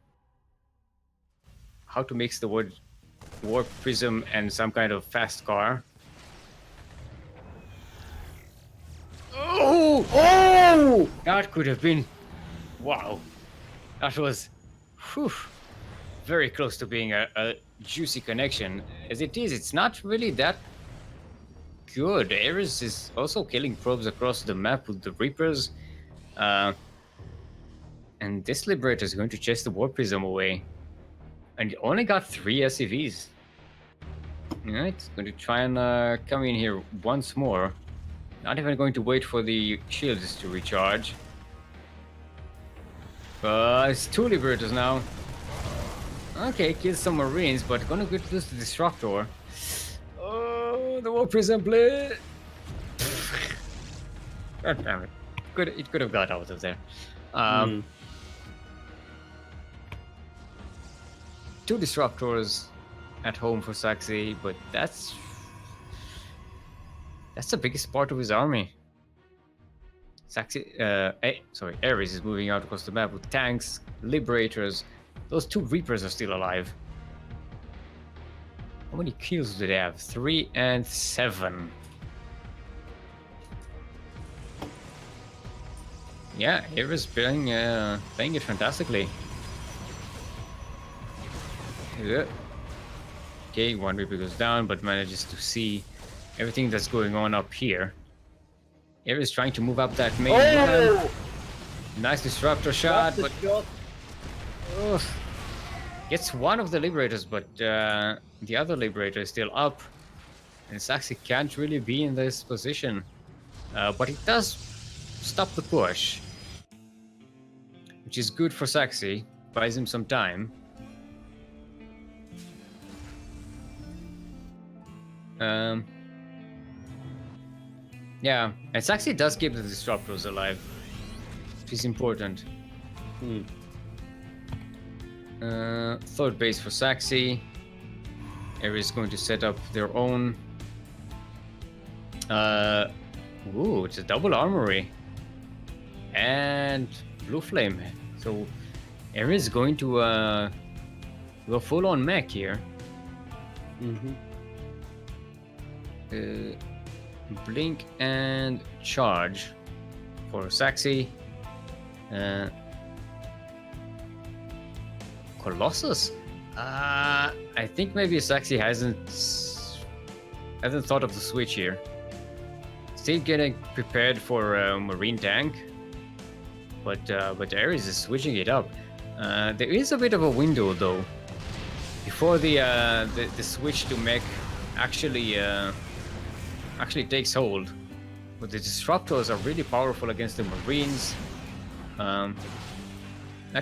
Speaker 1: how to mix the warp prism and some kind of fast car. Oh! That could have been... Wow. That was... Whew, very close to being a juicy connection. As it is, it's not really that good. Ares is also killing probes across the map with the Reapers. And this Liberator is going to chase the Warp Prism away. And he only got 3 SCVs. Alright, going to try and come in here once more. Not even going to wait for the shields to recharge. It's 2 Liberators now. Okay, kills some Marines, but gonna get lose the Disruptor. Oh, the Warp Prism play! God damn it. It could have got out of there. 2 Disruptors at home for Saxy, but that's the biggest part of his army. Saxy, Ares is moving out across the map with tanks, Liberators. Those 2 Reapers are still alive. How many kills do they have? 3 and 7. Yeah, Ares playing it fantastically. Yeah. Okay, 1 Reaper goes down, but manages to see everything that's going on up here. Ares trying to move up that main line. Nice disruptor shot, but gets 1 of the Liberators, but the other Liberator is still up. And Saxy can't really be in this position. But it does stop the push, which is good for Saxy. Buys him some time. Yeah, and Saxy does keep the Disruptors alive, which is important. 3rd base for Saxy. Ares is going to set up their own. Ooh, it's a double armory and blue flame. So Ares is going to go full on mech here. Blink and charge for Saxy. Colossus. I think maybe Saxy hasn't thought of the switch here. Still getting prepared for Marine Tank, but Ares is switching it up. There is a bit of a window though before the switch to mech actually takes hold. But the disruptors are really powerful against the Marines. Not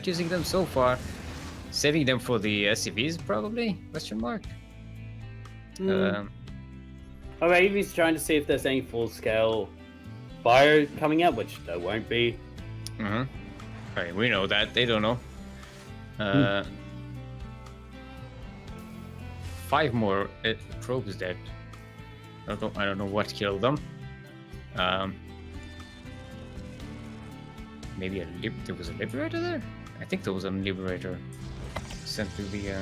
Speaker 1: using them so far. Saving them for the SCVs probably? Question mark.
Speaker 2: Or maybe he's trying to see if there's any full-scale bio coming out, which there won't be.
Speaker 1: Okay, we know that. They don't know. 5 more probes dead. I don't know what killed them. Maybe there was a Liberator there? I think there was a Liberator sent to the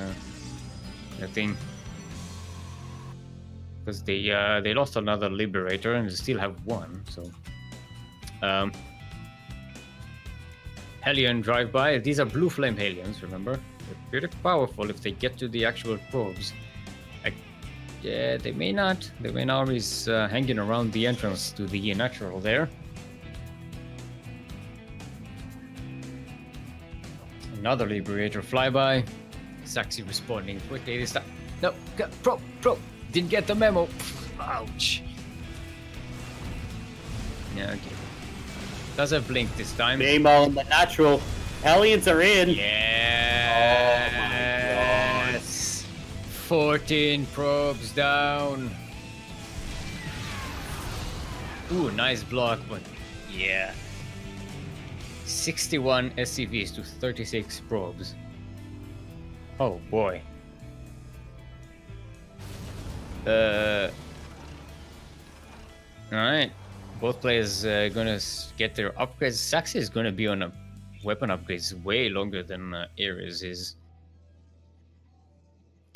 Speaker 1: thing. Because they lost another Liberator and they still have one, so Hellion drive-by. These are blue flame Hellions, remember? They're pretty powerful if they get to the actual probes. Yeah, they may not. The main army is hanging around the entrance to the natural there. Another Liberator flyby. Saxy responding quickly this time. No, probe. Didn't get the memo. Ouch. Yeah, okay. Does have blink this time.
Speaker 2: Beam on the natural. Hellions are in.
Speaker 1: Yes. 14 probes down. Ooh, nice block, but yeah. 61 SCVs to 36 probes. Oh boy. Alright. Both players gonna get their upgrades. Saxy is gonna be on a weapon upgrades way longer than Ares is.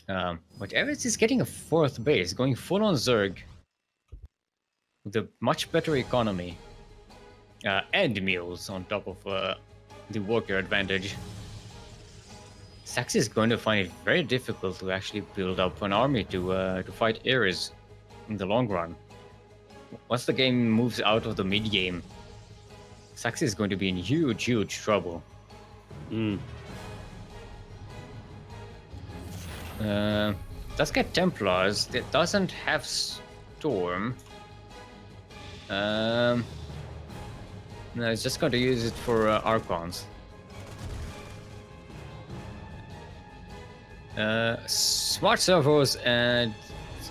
Speaker 1: But Ares is getting a 4th base, going full on Zerg. With a much better economy. And mules on top of the worker advantage. Saxy is going to find it very difficult to actually build up an army to fight Ares in the long run. Once the game moves out of the mid game, Saxy is going to be in huge trouble. Does get Templars. It doesn't have Storm. No, it's just going to use it for Archons. Smart servos and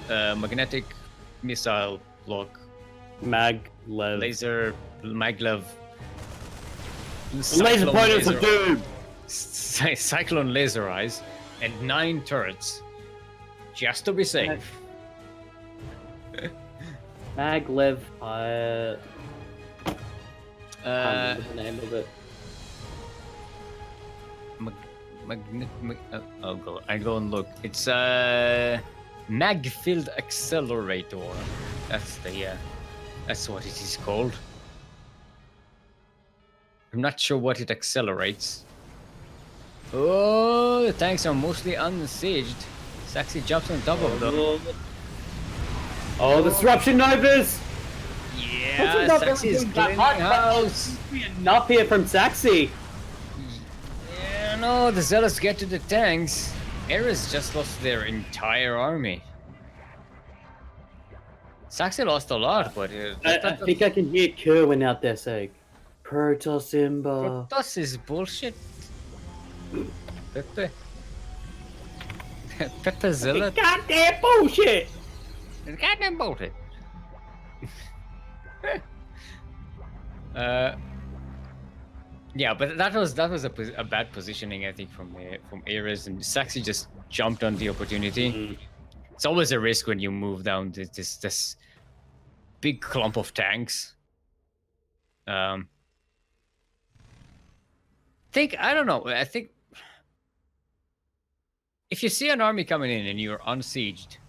Speaker 1: magnetic missile block.
Speaker 2: Maglev.
Speaker 1: Laser maglev.
Speaker 2: Laser pointers of doom.
Speaker 1: Cyclone laser eyes and 9 turrets, just to be safe.
Speaker 2: Maglev. The name of it.
Speaker 1: I go and look. It's mag-filled accelerator. That's what it is called. I'm not sure what it accelerates. Oh, the tanks are mostly unsieged. Saxy jumps on top of them.
Speaker 2: Oh, disruption Novas!
Speaker 1: Yeah, Saxy's cleaning house.
Speaker 2: Enough here from Saxy.
Speaker 1: Yeah, no, the Zealots get to the tanks. Ares just lost their entire army. Saxy lost a lot, but
Speaker 2: I think I can hear Kerwin out there saying, Protoss Imba.
Speaker 1: Protoss is bullshit. Pepe. Pepe Zealot.
Speaker 2: Goddamn bullshit!
Speaker 1: It's goddamn bullshit. Yeah, but that was a bad positioning, I think, from Ares, and Saxy just jumped on the opportunity. It's always a risk when you move down this big clump of tanks. I don't know. I think if you see an army coming in and you're unsieged,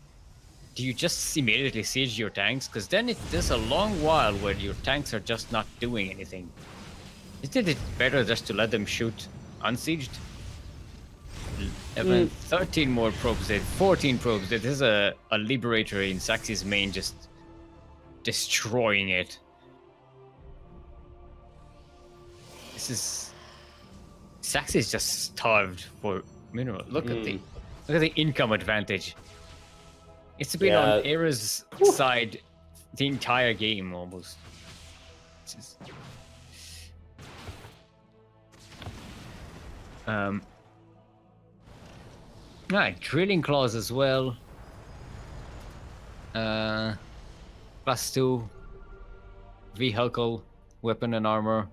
Speaker 1: do you just immediately siege your tanks? Because then there's a long while where your tanks are just not doing anything. Isn't it better just to let them shoot unsieged? 13 more probes dead, 14 probes dead. There's a Liberator in Saxy's main just destroying it. Saxy's just starved for mineral. Look at the income advantage. It's been on Era's side the entire game almost. Right, drilling claws as well. +2 vehicle, weapon and armor,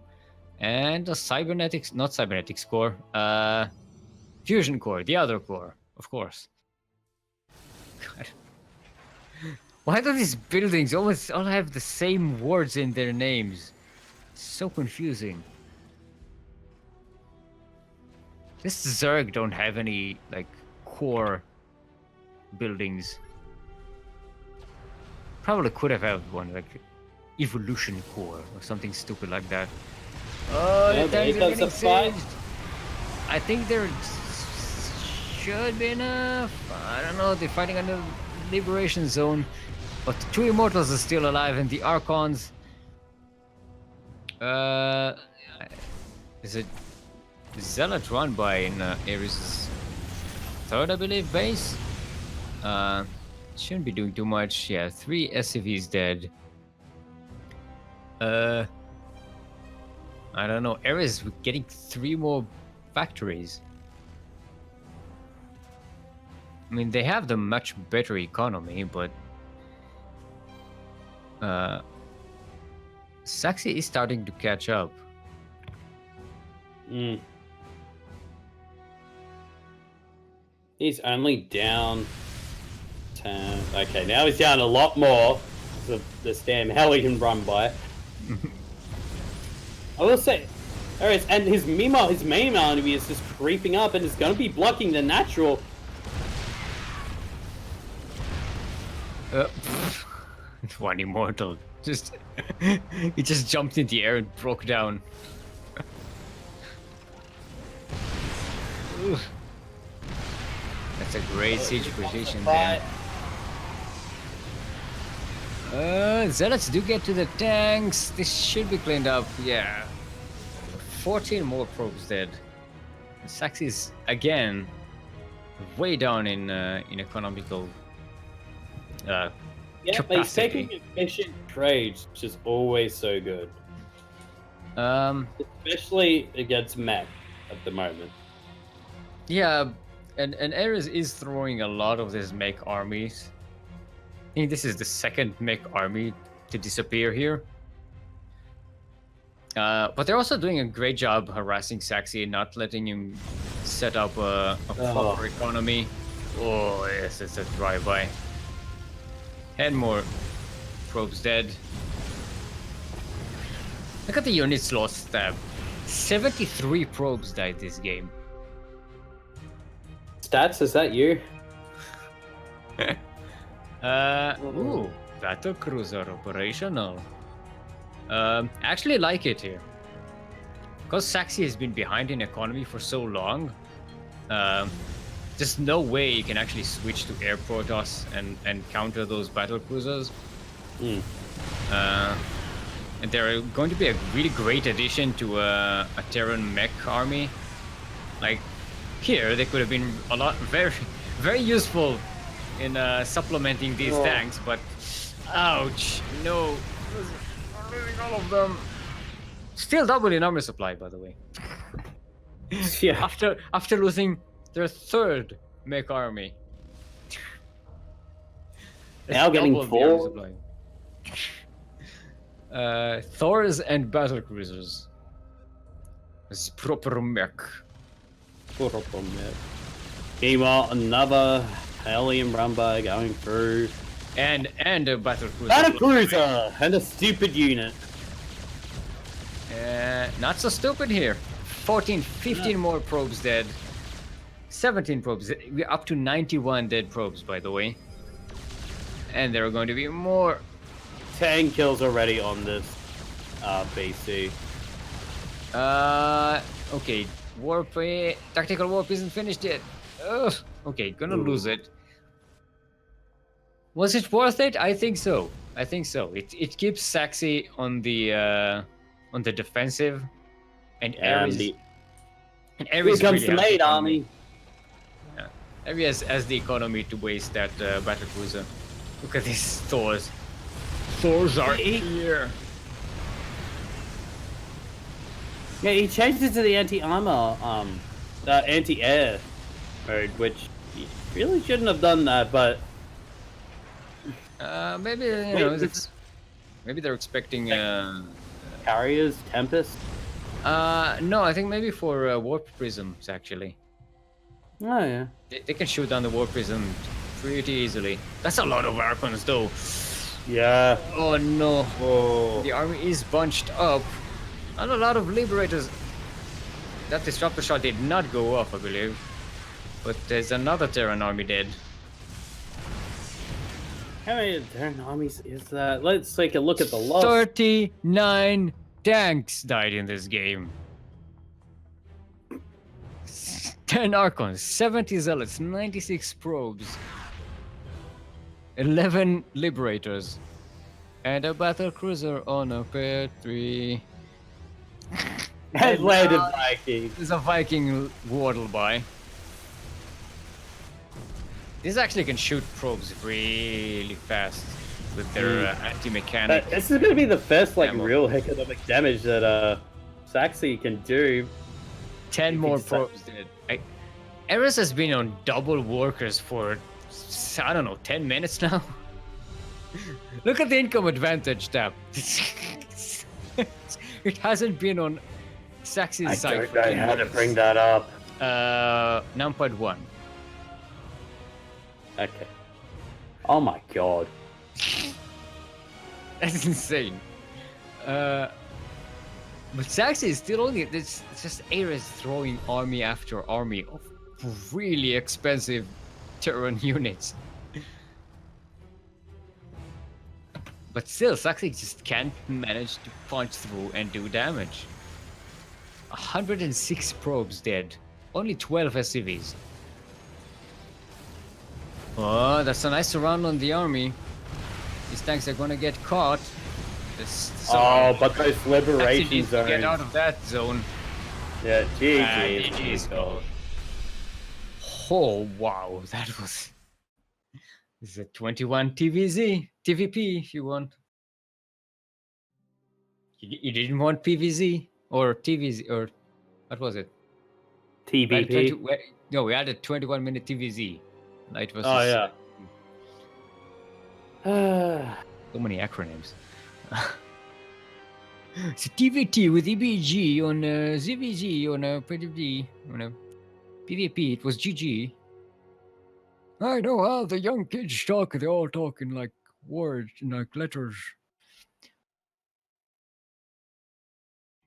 Speaker 1: and a not cybernetics core, fusion core, the other core, of course. God. Why do these buildings almost all have the same words in their names? So confusing. This Zerg don't have any like core buildings. Probably could have had one like evolution core or something stupid like that. Oh, the tanks are getting sieged. I think there should be enough. I don't know. They're fighting under liberation zone, but the 2 immortals are still alive, and the archons. Is it Zealot run by in Ares' third, I believe, base? Shouldn't be doing too much. Yeah, 3 SCVs dead. I don't know. Ares getting 3 more factories. I mean, they have the much better economy, but Saxy is starting to catch up.
Speaker 2: He's only down 10. Okay, now he's down a lot more. This damn hell he can run by. I will say, and his main enemy is just creeping up and is going to be blocking the natural.
Speaker 1: One immortal. He just jumped in the air and broke down. That's a great siege position there. Zealots do get to the tanks. This should be cleaned up. Yeah. 14 more probes dead. Saxy's again way down in economical
Speaker 2: yeah, but he's taking efficient trades, which is always so good. Especially against mech at the moment.
Speaker 1: Yeah, and Ares is throwing a lot of these mech armies. I think this is the second mech army to disappear here. But they're also doing a great job harassing Saxy and not letting him set up a proper economy. Oh, yes, it's a drive-by. 10 more probes dead. Look at the units lost tab. 73 probes died this game.
Speaker 2: Stats, is that you?
Speaker 1: Ooh, battle cruiser operational. Actually like it here. Because Saxy has been behind in economy for so long, there's no way you can actually switch to air Protoss and counter those battle cruisers. And they're going to be a really great addition to a Terran mech army. Like here, they could have been very, very useful in supplementing these tanks, but ouch, no, losing all of them. Still double in armor supply, by the way.
Speaker 2: Yeah.
Speaker 1: After losing their third mech army.
Speaker 2: Now getting 4.
Speaker 1: Thors and battle cruisers. It's proper mech.
Speaker 2: Meanwhile, another Alien Rumba going through.
Speaker 1: And a battle cruiser.
Speaker 2: And a cruiser! And a stupid unit.
Speaker 1: Not so stupid here. 14, 15 more probes dead. 17 probes. We're up to 91 dead probes, by the way. And there are going to be more.
Speaker 2: 10 kills already on this BC.
Speaker 1: Okay. Warp. Tactical warp isn't finished yet. Ugh. Okay, gonna lose it. Was it worth it? I think so. I think so. It keeps Saxy on the defensive, and Ares. And Ares
Speaker 2: Here comes
Speaker 1: really
Speaker 2: the
Speaker 1: has
Speaker 2: maid
Speaker 1: economy.
Speaker 2: army.
Speaker 1: Yeah. Ares has the economy to waste that battle cruiser. Look at these Thors. Thors are here.
Speaker 2: Yeah, he changed it to the anti-armor, anti-air mode, which he really shouldn't have done that, but...
Speaker 1: Maybe, you know, maybe they're expecting...
Speaker 2: Carriers, Tempest?
Speaker 1: No, I think maybe for warp prisms, actually.
Speaker 2: Oh, yeah.
Speaker 1: They can shoot down the warp prism pretty easily. That's a lot of Archons, though.
Speaker 2: Yeah.
Speaker 1: Oh, no.
Speaker 2: Whoa.
Speaker 1: The army is bunched up. And a lot of Liberators. That Disruptor shot did not go off, I believe. But there's another Terran army dead.
Speaker 2: How many Terran armies is that? Let's take a look at the loss.
Speaker 1: 39 tanks died in this game. 10 Archons, 70 Zealots, 96 probes, 11 Liberators, and a battle cruiser on a pair 3.
Speaker 2: And landed Viking.
Speaker 1: There's a Viking waddle by. This actually can shoot probes really fast with their anti-mechanic.
Speaker 2: This is going to be the first like
Speaker 1: ammo.
Speaker 2: real economic damage that Saxy can do.
Speaker 1: 10 more probes dead. Eris has been on double workers for, I don't know, 10 minutes now. Look at the income advantage tab. It hasn't been on Saxy's side.
Speaker 2: I don't know how to bring that up.
Speaker 1: Numpad 1.
Speaker 2: Okay. Oh my god.
Speaker 1: That's insane. But Saxy is still only. It's just Ares throwing army after army of really expensive Terran units. But still, Saxy just can't manage to punch through and do damage. 106 probes dead. Only 12 SCVs. Oh, that's a nice surround on the army. These tanks are gonna get caught.
Speaker 2: But those liberation
Speaker 1: needs to get out
Speaker 2: zones.
Speaker 1: of that zone.
Speaker 2: Yeah,
Speaker 1: GG's. Oh wow, that was. This is a 21 TVP if you want. You didn't want PVZ or TVZ or what was it?
Speaker 2: TVP.
Speaker 1: No, we had a 21-minute TVZ. Light versus.
Speaker 2: Oh yeah.
Speaker 1: So many acronyms. It's TVT with EBG on ZVZ on PVP on a PvP. It was GG. I know how the young kids talk. They all talk in like words, in like letters.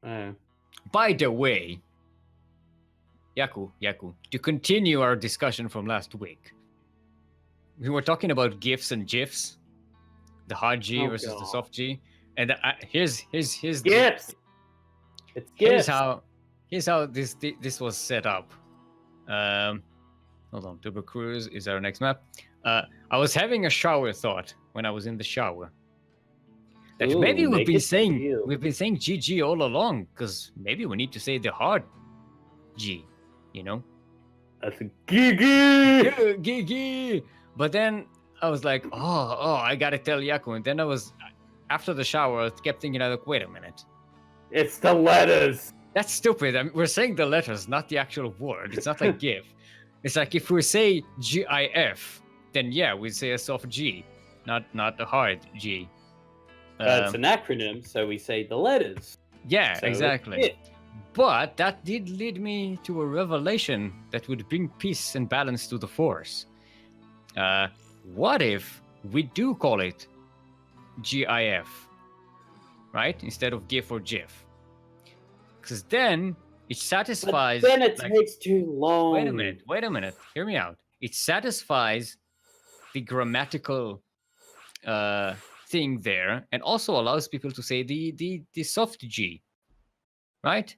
Speaker 1: By the way, Yaku, to continue our discussion from last week, we were talking about GIFs and GIFs, the hard G versus the soft G, and here's
Speaker 2: GIFs. It's
Speaker 1: here's
Speaker 2: GIFs.
Speaker 1: here's how this was set up. Hold on, Turbo Cruise is our next map. I was having a shower thought when I was in the shower. That maybe we've been saying GG all along, because maybe we need to say the hard G, you know?
Speaker 2: That's a GG!
Speaker 1: GG! But then I was like, oh, I gotta tell Yaku. And then I was, after the shower, I kept thinking, like, wait a minute.
Speaker 2: It's the letters!
Speaker 1: That's stupid. I mean, we're saying the letters, not the actual word. It's not like GIF. It's like if we say GIF, then yeah, we say a soft G, not a hard G.
Speaker 2: It's an acronym, so we say the letters.
Speaker 1: Yeah,
Speaker 2: So
Speaker 1: exactly. But that did lead me to a revelation that would bring peace and balance to the Force. What if we do call it GIF, right? Instead of GIF or GIF? Because then it satisfies.
Speaker 2: But then it
Speaker 1: like,
Speaker 2: takes too long.
Speaker 1: Wait a minute. Hear me out. It satisfies the grammatical thing there, and also allows people to say the soft G, right?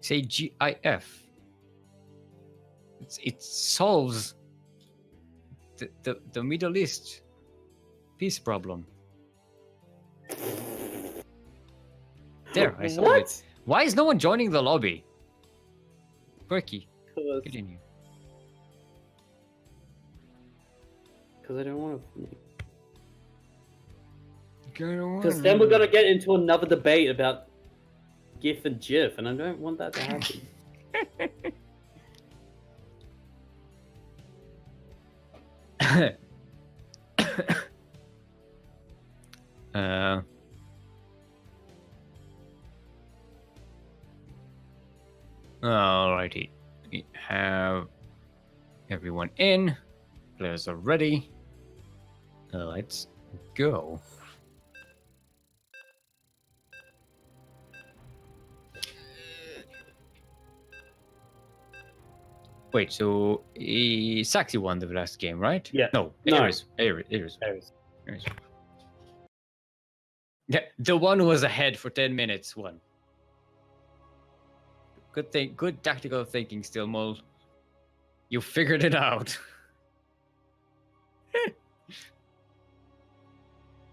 Speaker 1: Say GIF. It solves the Middle East peace problem. There, I saw it. Why is no one joining the lobby? Quirky, continue.
Speaker 2: Because I don't want to.
Speaker 1: Because
Speaker 2: then we're gonna get into another debate about GIF and GIF, and I don't want that to happen.
Speaker 1: Alrighty, we have everyone in. Players are ready. Let's go. Wait, so Saxy won the last game, right?
Speaker 2: Yeah.
Speaker 1: No,
Speaker 2: No.
Speaker 1: Ares. Yeah, the one who was ahead for 10 minutes won. Good tactical thinking, Steelmold. You figured it out.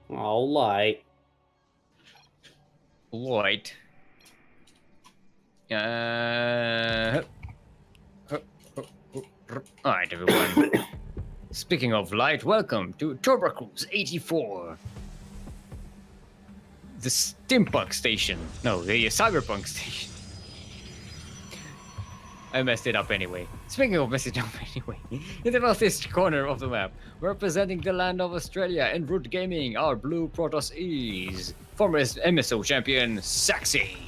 Speaker 2: Oh, light.
Speaker 1: Light. Alright, everyone. Speaking of light, welcome to Turbo Cruise 84. The steampunk station. No, the cyberpunk station. I messed it up anyway. Speaking of messing up anyway, in the northeast corner of the map, representing the land of Australia and Root Gaming, our blue Protoss is former MSO champion Saxy.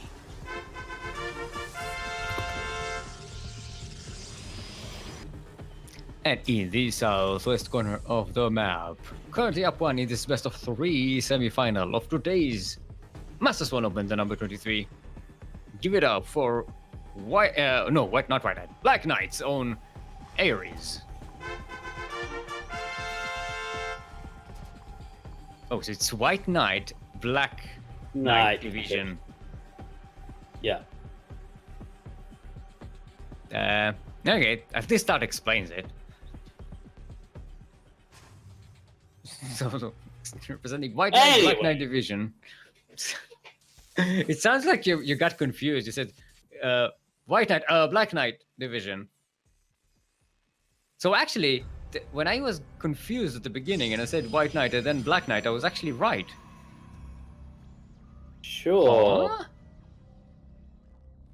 Speaker 1: And in the southwest corner of the map, currently up one in this best of 3 semi-final of today's Master Swan Open, the number 23. Give it up for Black Knight's own Ares. Oh, so it's White Knight, Black Knight division.
Speaker 2: Yeah.
Speaker 1: Okay, at least that explains it. So representing White Knight, Black Knight division. It sounds like you got confused. You said White Knight, Black Knight division. So actually, when I was confused at the beginning and I said White Knight and then Black Knight, I was actually right.
Speaker 2: Sure.
Speaker 1: Huh?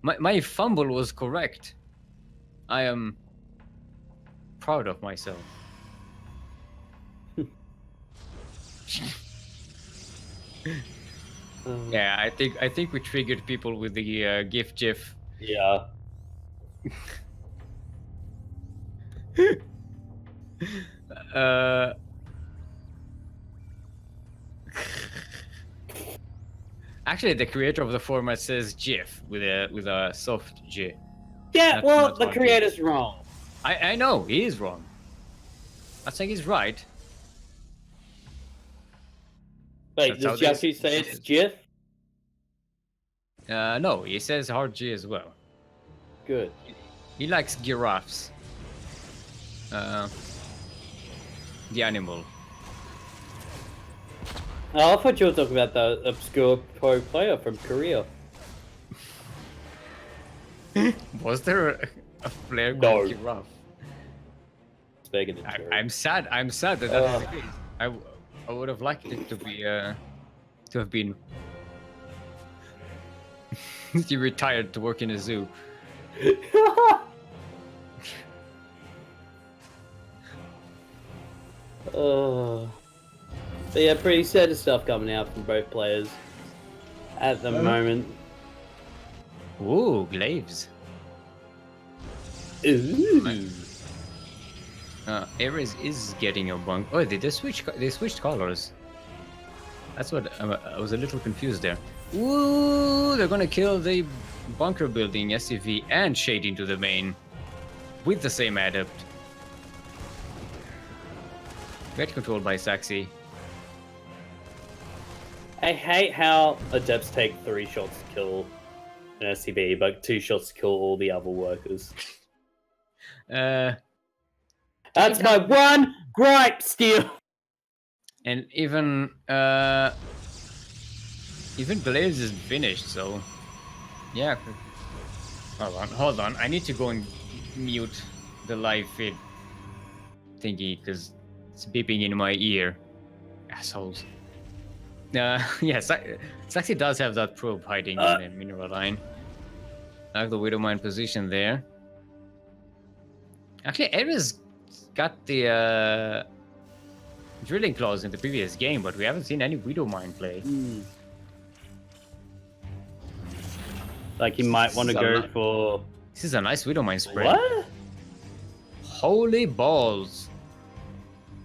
Speaker 1: My fumble was correct. I am proud of myself. Yeah, I think we triggered people with the GIF GIF.
Speaker 2: Yeah.
Speaker 1: Actually, the creator of the format says GIF with a soft G.
Speaker 2: Yeah, well, the creator's wrong.
Speaker 1: I know he is wrong. I think he's right.
Speaker 2: Wait, does Jesse say it's GIF?
Speaker 1: No, he says hard G as well.
Speaker 2: Good.
Speaker 1: He likes giraffes. The animal.
Speaker 2: Oh, I thought you were talking about the obscure pro player from Korea.
Speaker 1: Was there a player called giraffe?
Speaker 2: Speaking of true.
Speaker 1: I'm sad that that's the case. I would have liked it to be to have been. He retired to work in a zoo.
Speaker 2: So yeah, pretty sad stuff coming out from both players at the moment.
Speaker 1: Ooh, glaives.
Speaker 2: Ooh.
Speaker 1: Ares is getting a bunk. Oh, they switch. They switched colors. That's what I was a little confused there. Ooh, they're gonna kill the bunker building SCV and shade into the main with the same adept. Get controlled by Saxy.
Speaker 2: I hate how adepts take 3 shots to kill an SCB, but 2 shots to kill all the other workers.
Speaker 1: That's
Speaker 2: my one gripe, Steel.
Speaker 1: And even Blaze isn't finished, so yeah. Hold on. I need to go and mute the live feed thingy because it's beeping in my ear. Assholes. Yes, Saxy does have that probe hiding in the mineral line. I like the Widowmine position there. Actually, Ares got the drilling claws in the previous game, but we haven't seen any Widowmine play.
Speaker 2: Like, he might want to go for...
Speaker 1: This is a nice Widowmine spray.
Speaker 2: What?
Speaker 1: Holy balls.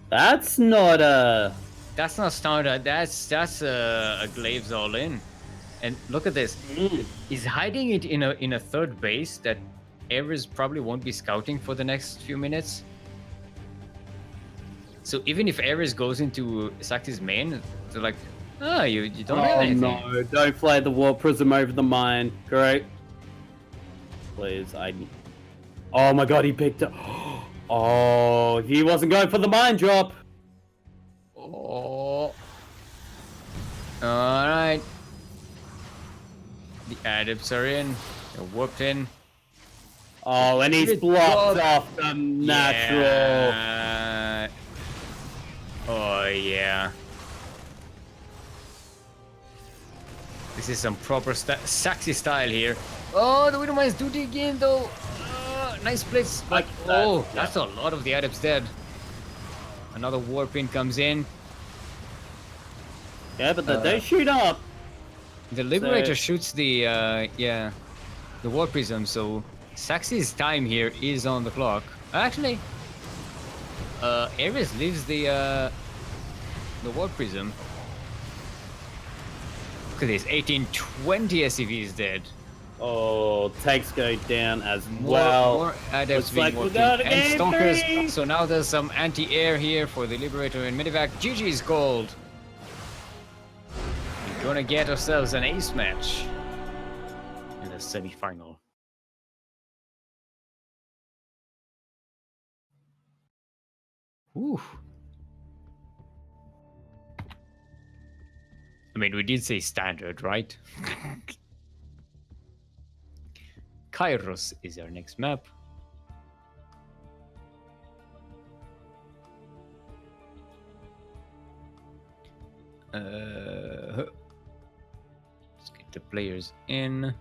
Speaker 2: That's not a...
Speaker 1: That's not standard. That's a Glaives all in. And look at this. He's hiding it in a third base that Ares probably won't be scouting for the next few minutes. So even if Ares goes into Saxy's main, they're like, oh, you don't have anything.
Speaker 2: No, don't fly the Warp Prism over the mine. Great. Please, Oh my god, he picked up... Oh, he wasn't going for the mine drop.
Speaker 1: Oh. Alright. The adepts are in. They're warped in.
Speaker 2: Oh, and he's blocked off the natural.
Speaker 1: Yeah. Oh, yeah. This is some proper Saxy style here. Oh, the Widowmines do dig in, though. Nice place. But, that's a lot of the adepts dead. Another warp in comes in.
Speaker 2: Yeah, but they shoot up.
Speaker 1: The Liberator shoots the warp prism, so Saxy's time here is on the clock. Actually, Ares leaves the warp prism. Look at this, 1820 SCV is dead.
Speaker 2: Oh, tanks go down as well.
Speaker 1: More adepts being working. And Stonkers. So now there's some anti-air here for the Liberator and Medivac. GG's gold. We're gonna get ourselves an ace match in the semi-final. Whew. I mean, we did say standard, right? Kairos is our next map. Let's get the players in.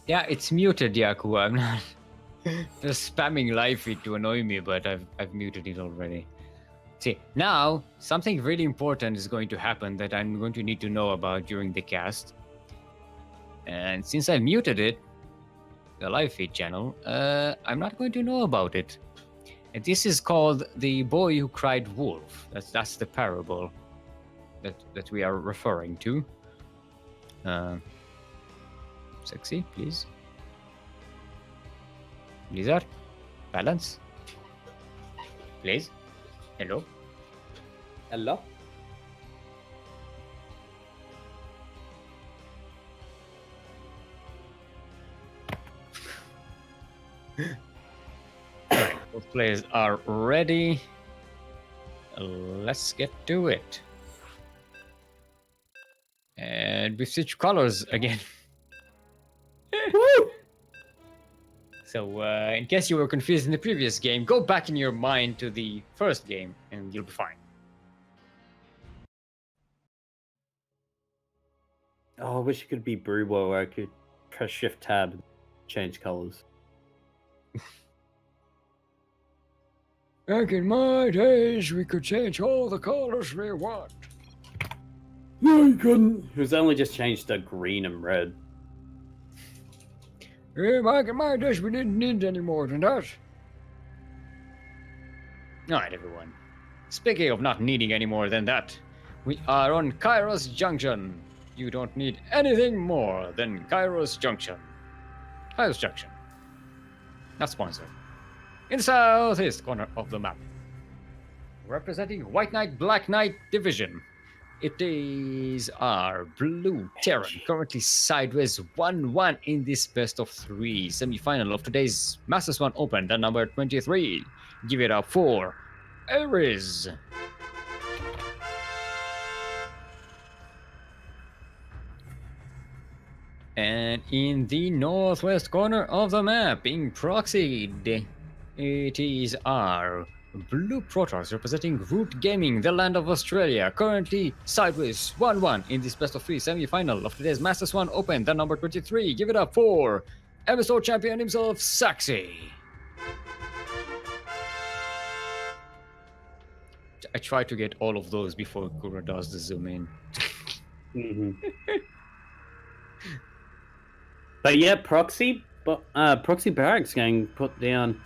Speaker 1: Yeah, it's muted, Yaku. I'm not just spamming live feed to annoy me, but I've muted it already. See, now something really important is going to happen that I'm going to need to know about during the cast. And since I muted it, the live feed channel, I'm not going to know about it. And this is called The Boy Who Cried Wolf. That's the parable that we are referring to. Sexy, please. Blizzard, balance. Please. Hello.
Speaker 2: Hello.
Speaker 1: Alright, both players are ready. Let's get to it. And we switch colors again.
Speaker 2: Woo!
Speaker 1: So, in case you were confused in the previous game, go back in your mind to the first game and you'll be fine.
Speaker 2: Oh, I wish it could be Brewball where I could press Shift Tab, change colors.
Speaker 1: Back in my days, we could change all the colors we want.
Speaker 2: No, you couldn't. It was only just changed to green and red.
Speaker 1: Yeah, back in my days, we didn't need any more than that. Alright, everyone. Speaking of not needing any more than that, we are on Kairos Junction. You don't need anything more than Kairos Junction. Kairos Junction. Not sponsored. In the southeast corner of the map. Representing White Knight, Black Knight Division. It is our Blue Terran, currently sideways 1-1 in this best of 3 semi-final of today's Master Swan Open, the number 23. Give it up for Ares. And in the northwest corner of the map, being proxied, it is our Blue Protoss representing Root Gaming, the land of Australia, currently sideways 1-1 in this best of 3 semi-final of today's Master Swan Open, the number 23. Give it up for MSO champion himself, Saxy. I try to get all of those before Kura does the zoom in.
Speaker 2: But yeah, proxy barracks getting put down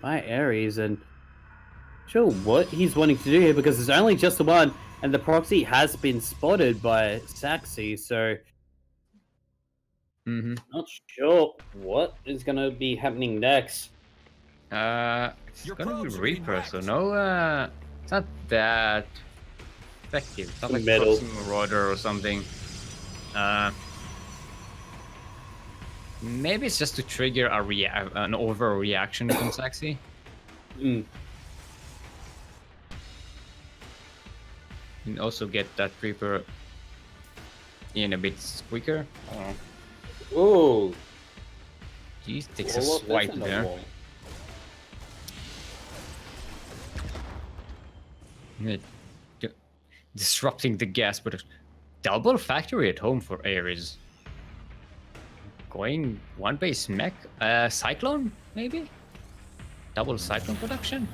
Speaker 2: by Ares, and sure what he's wanting to do here, because it's only just the one, and the proxy has been spotted by Saxy, so not sure what is going to be happening next.
Speaker 1: It's gonna be Reaper, so no, it's not that effective. It's not like
Speaker 2: Metal.
Speaker 1: Proxy Marauder or something. Maybe it's just to trigger an overreaction from Saxy.
Speaker 2: Mm.
Speaker 1: And also get that Reaper in a bit quicker.
Speaker 2: Oh,
Speaker 1: Jeez, takes a swipe there. Disrupting the gas, but a double factory at home for Ares. Going one base mech, Cyclone maybe? Double Cyclone production?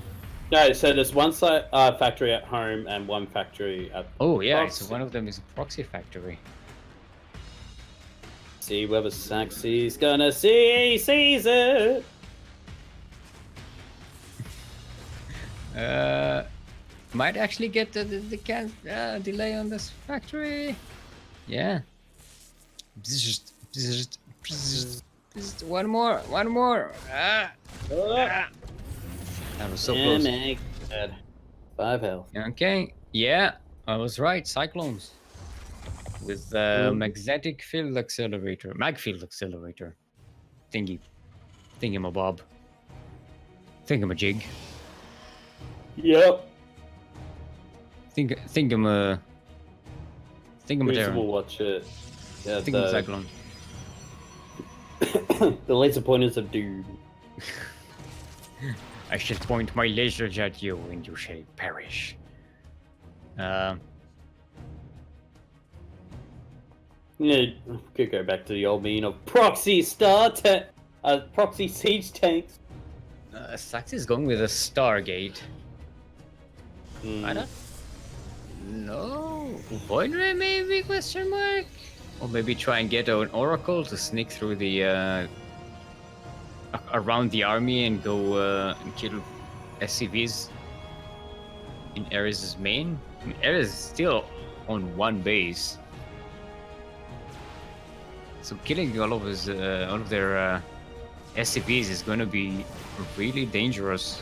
Speaker 2: no, so there's one factory at home and one factory at
Speaker 1: Oh yeah,
Speaker 2: proxy.
Speaker 1: so one of them is a proxy factory.
Speaker 2: See whether Saxy's gonna see, he sees it.
Speaker 1: Might actually get the delay on this factory. Yeah. Just one more. That was so close.
Speaker 2: my God. 5 health.
Speaker 1: Okay, yeah, I was right. Cyclones with magnetic field accelerator, mag field accelerator, thingamabob, thingamajig,
Speaker 2: Yep.
Speaker 1: thingamaterra,
Speaker 2: We'll watch it. Yeah,
Speaker 1: thingamacyclone.
Speaker 2: the laser pointers of doom.
Speaker 1: I shall point my lasers at you, and you shall perish.
Speaker 2: Yeah, could go back to the old mean of proxy proxy siege tanks.
Speaker 1: Sax is going with a Stargate. I don't know. Void Ray maybe, question mark? Or maybe try and get an Oracle to sneak through the around the army and go and kill SCVs in Ares' main. I mean, Ares is still on one base, so killing all of their SCVs is going to be really dangerous.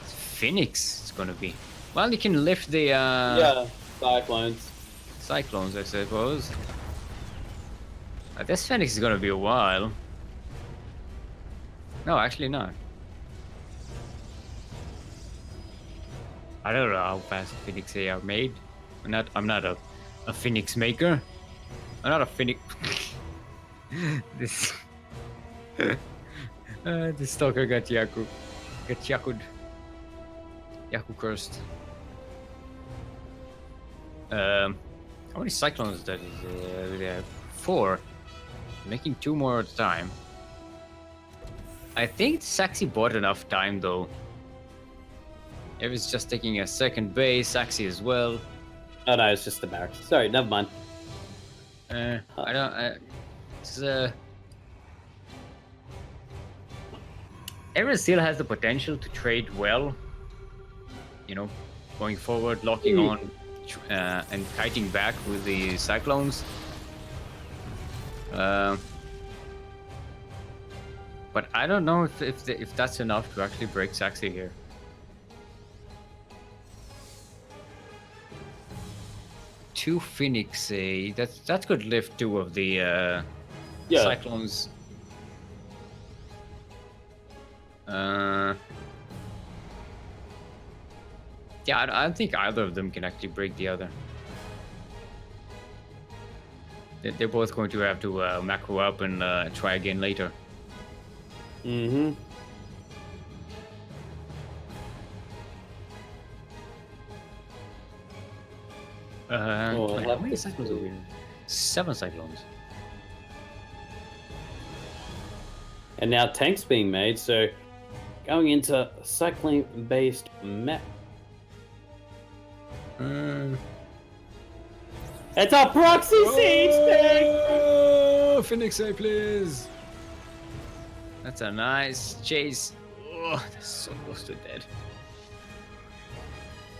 Speaker 1: Phoenix is going to be. Well, you can lift the
Speaker 2: Yeah,
Speaker 1: Cyclones, I suppose. This Phoenix is gonna be a while. No, actually not. I don't know how fast Phoenix they are made. I'm not a Phoenix maker. I'm not a Phoenix. This this stalker got Yaku. Got Yakud. Yaku cursed. How many Cyclones that is there? 4. making 2 more at a time. I think Saxi bought enough time though. Ares just taking a second base, Saxi as well.
Speaker 2: Oh no, it's just the barracks. Sorry, never mind.
Speaker 1: I don't. It's, Ares still has the potential to trade well. You know, going forward, locking on and kiting back with the Cyclones. But I don't know if that's enough to actually break Saxi here. Two Phoenix, that could lift 2 of the Cyclones. Yeah, I don't think either of them can actually break the other. They're both going to have to macro up and try again later.
Speaker 2: Mm-hmm.
Speaker 1: How many Cyclones are we in? 7 Cyclones.
Speaker 2: And now tanks being made, so going into cycling-based map. It's a proxy siege tank!
Speaker 1: Oh, Phoenix A, please! That's a nice chase. Oh, that's so close to dead.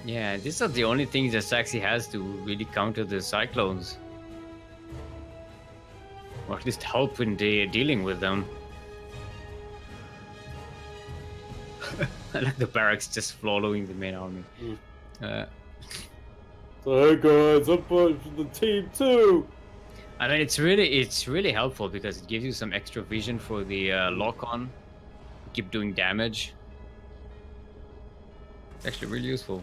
Speaker 1: Yeah, these are the only things that Saxi has to really counter the Cyclones. Or at least help in dealing with them. I like the barracks just following the main army.
Speaker 2: Hey guys, I'm part of the team too!
Speaker 1: I mean, it's really helpful because it gives you some extra vision for the lock-on. Keep doing damage. It's actually really useful.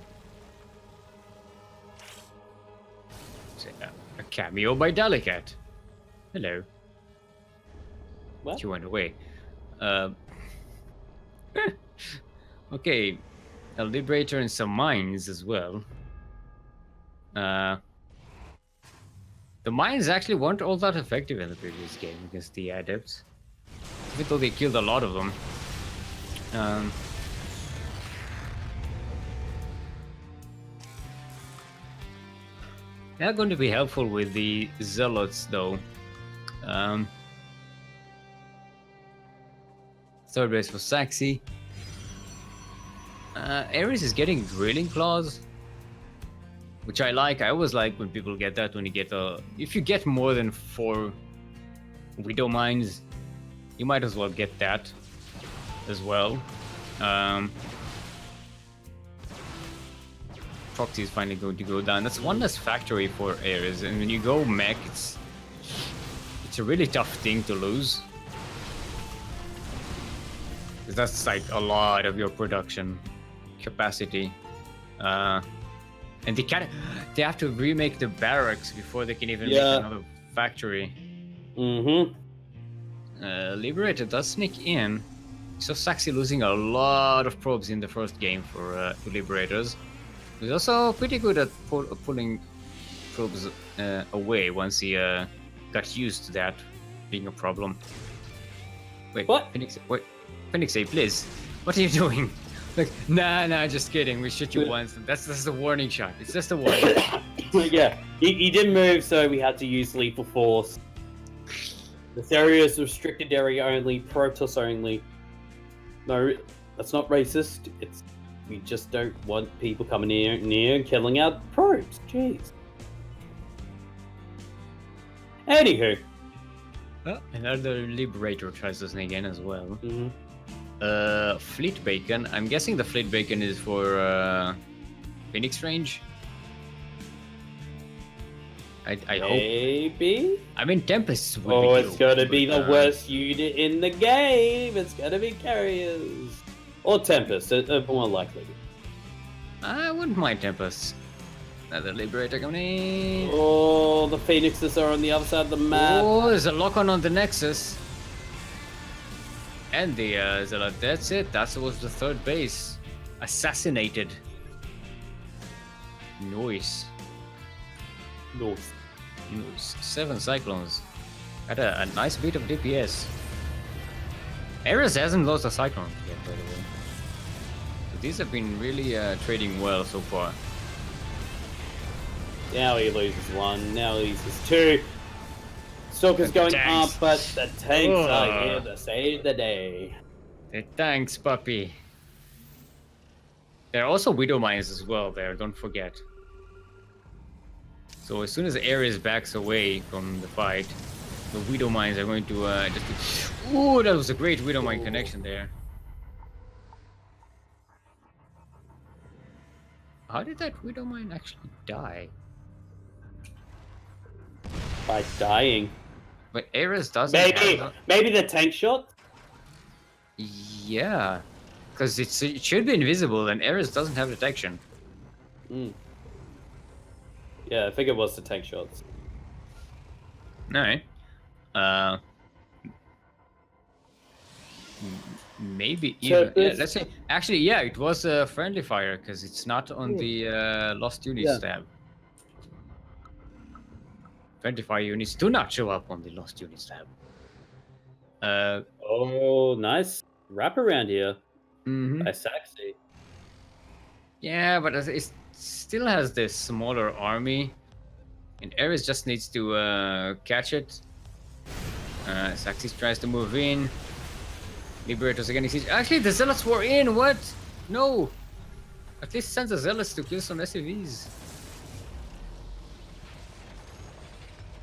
Speaker 1: A cameo by Delicat. Hello.
Speaker 2: What?
Speaker 1: She went away. Okay, a Liberator and some mines as well. The mines actually weren't all that effective in the previous game against the Adepts. Even though they killed a lot of them. They're going to be helpful with the Zealots though. Third base for Saxi. Ares is getting Drilling Claws, which I like. I always like when people get that, when you get if you get more than 4 Widow Mines, you might as well get that as well. Proxy is finally going to go down. That's one less factory for Ares, and when you go mech, it's a really tough thing to lose. That's like a lot of your production capacity. And they have to remake the barracks before they can even make another factory. Liberator does sneak in. So Saxi losing a lot of probes in the first game for Liberators. He's also pretty good at pulling probes away once he got used to that being a problem. Wait,
Speaker 2: what?
Speaker 1: Phoenix A, please. What are you doing? Like, nah, just kidding. We shoot you once. That's the warning shot. It's just a warning.
Speaker 2: Yeah, he didn't move, so we had to use lethal force. This area is restricted area only, Protoss only. No, that's not racist. We just don't want people coming near and killing our probes. Jeez. Anywho.
Speaker 1: Oh, another Liberator tries to sneak in as well. Fleet Bacon. I'm guessing the Fleet Bacon is for Phoenix range. I hope.
Speaker 2: Maybe?
Speaker 1: I mean, Tempests would be
Speaker 2: Oh,
Speaker 1: good,
Speaker 2: it's gonna be the worst unit in the game. It's gonna be Carriers. Or Tempest, more likely.
Speaker 1: I wouldn't mind Tempests. Another Liberator coming in.
Speaker 2: Oh, the Phoenixes are on the other side of the map.
Speaker 1: Oh, there's a lock-on the Nexus. And the Zealot. That's it. That was the third base. Assassinated. Nice. 7 Cyclones. Had a nice bit of DPS. Ares hasn't lost a Cyclone yet, by the way. So these have been really trading well so far.
Speaker 2: Now he loses one. Now he loses two. Stalker's going up, but the tanks are here to save the day.
Speaker 1: The tanks, puppy. There are also Widow Mines as well there, don't forget. So as soon as Ares backs away from the fight, the Widow Mines are going to just... Ooh, that was a great Widow Mine connection there. How did that Widow Mine actually die?
Speaker 2: By dying.
Speaker 1: But Ares doesn't
Speaker 2: Maybe the tank shot?
Speaker 1: Yeah. Because it should be invisible and Ares doesn't have detection.
Speaker 2: Mm. Yeah, I think it was the tank shots.
Speaker 1: Alright. Maybe even... Yeah, let's say... Actually, yeah, it was a friendly fire because it's not on the lost units tab. Friendly fire units do not show up on the lost units tab.
Speaker 2: Oh, nice wraparound here by Saxy.
Speaker 1: Yeah, but it still has this smaller army, and Ares just needs to catch it. Saxy tries to move in. Liberators again. Actually, the Zealots were in. What? No. At least send the Zealots to kill some SCVs.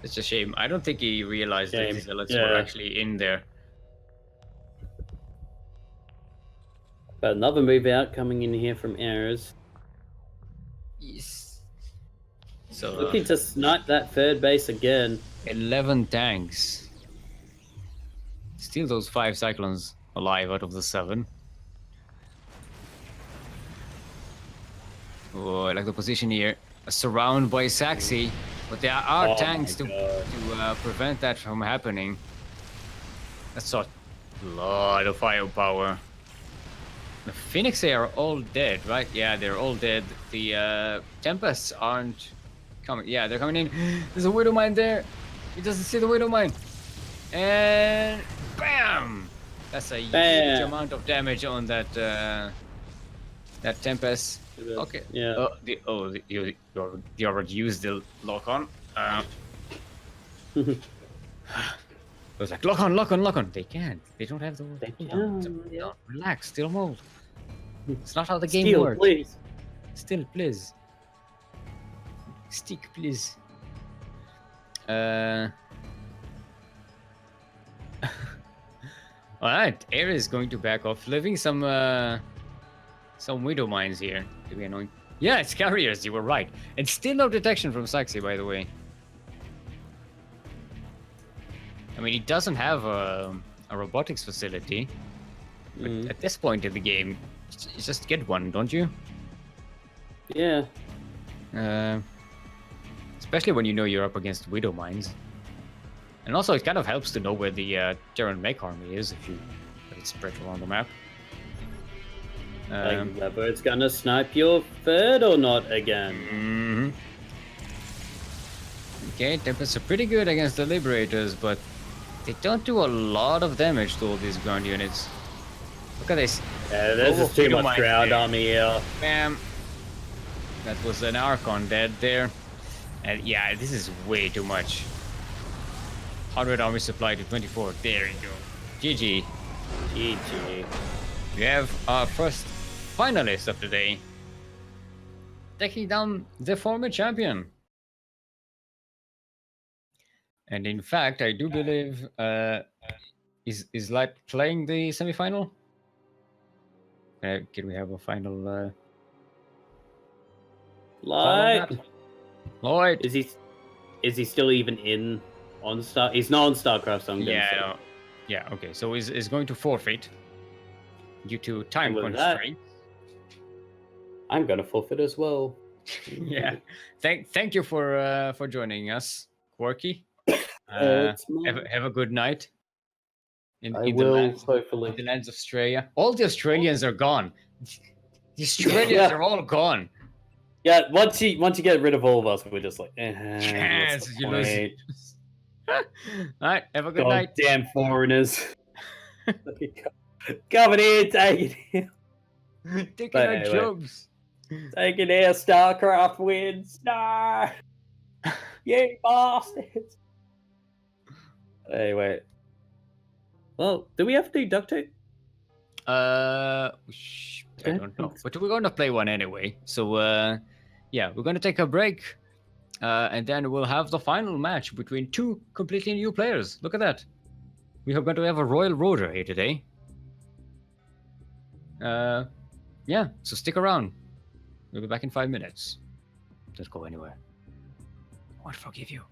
Speaker 1: It's a shame. I don't think he realized that the Zealots were actually in there.
Speaker 2: But another move out coming in here from Ares.
Speaker 1: Yes. So
Speaker 2: looking to snipe that third base again.
Speaker 1: 11 tanks. Still those 5 Cyclones alive out of the 7. Oh, I like the position here. A surround by Saxy, but there are tanks to prevent that from happening. That's a lot of firepower. The Phoenix are all dead, right? Yeah, they're all dead. The Tempests aren't coming. Yeah, they're coming in. There's a Widow Mine there. He doesn't see the Widow Mine. And bam! That's a huge amount of damage on that that Tempest. Okay.
Speaker 2: Yeah.
Speaker 1: You already used the lock on. It was like lock on. They can't. They don't have the. They don't. Relax. Steelmold. It's not how the game works.
Speaker 2: Please.
Speaker 1: Still, please. Stick, please. Alright, Ares is going to back off, leaving some Widow Mines here to be annoying. Yeah, it's carriers, you were right. And still no detection from Saxy, by the way. I mean, he doesn't have a robotics facility. But at this point in the game, you just get one, don't you?
Speaker 2: Yeah.
Speaker 1: Especially when you know you're up against Widow Mines. And also, it kind of helps to know where the Terran Mech army is if it's spread around the map.
Speaker 2: Like whether it's gonna snipe your third or not again.
Speaker 1: Okay, Tempests are pretty good against the Liberators, but they don't do a lot of damage to all these ground units. Look at this.
Speaker 2: Yeah, there's just too much ground army here.
Speaker 1: Bam! That was an Archon dead there. And yeah, this is way too much. 100 army supply to 24. There you go. GG.
Speaker 2: GG.
Speaker 1: We have our first finalist of the day. Taking down the former champion. And in fact, I do believe is Light playing the semi-final? Can we have a final
Speaker 2: Light.
Speaker 1: Lloyd.
Speaker 2: Is he still even in on Star? He's not on StarCraft, so I'm gonna say.
Speaker 1: No. Yeah, okay. So is going to forfeit due to time constraints.
Speaker 2: I'm gonna forfeit as well.
Speaker 1: Yeah. Thank you for joining us, Quirky. Have a good night. In
Speaker 2: hopefully.
Speaker 1: The lands of Australia. All the Australians are gone. The Australians are all gone.
Speaker 2: Yeah, once you get rid of all of us, we're just like,
Speaker 1: Yes, you lose. All right, have a good
Speaker 2: God
Speaker 1: night.
Speaker 2: damn foreigners. Coming here, taking it.
Speaker 1: Taking
Speaker 2: But
Speaker 1: our
Speaker 2: anyway.
Speaker 1: jobs.
Speaker 2: Taking our StarCraft wins. No! You bastards! Anyway. Well, do we have to do duct tape?
Speaker 1: I don't know, but we're gonna play one anyway. So, yeah, we're gonna take a break, and then we'll have the final match between two completely new players. Look at that. We are going to have a Royal Roader here today. Yeah, so stick around. We'll be back in 5 minutes. Don't go anywhere. I won't forgive you.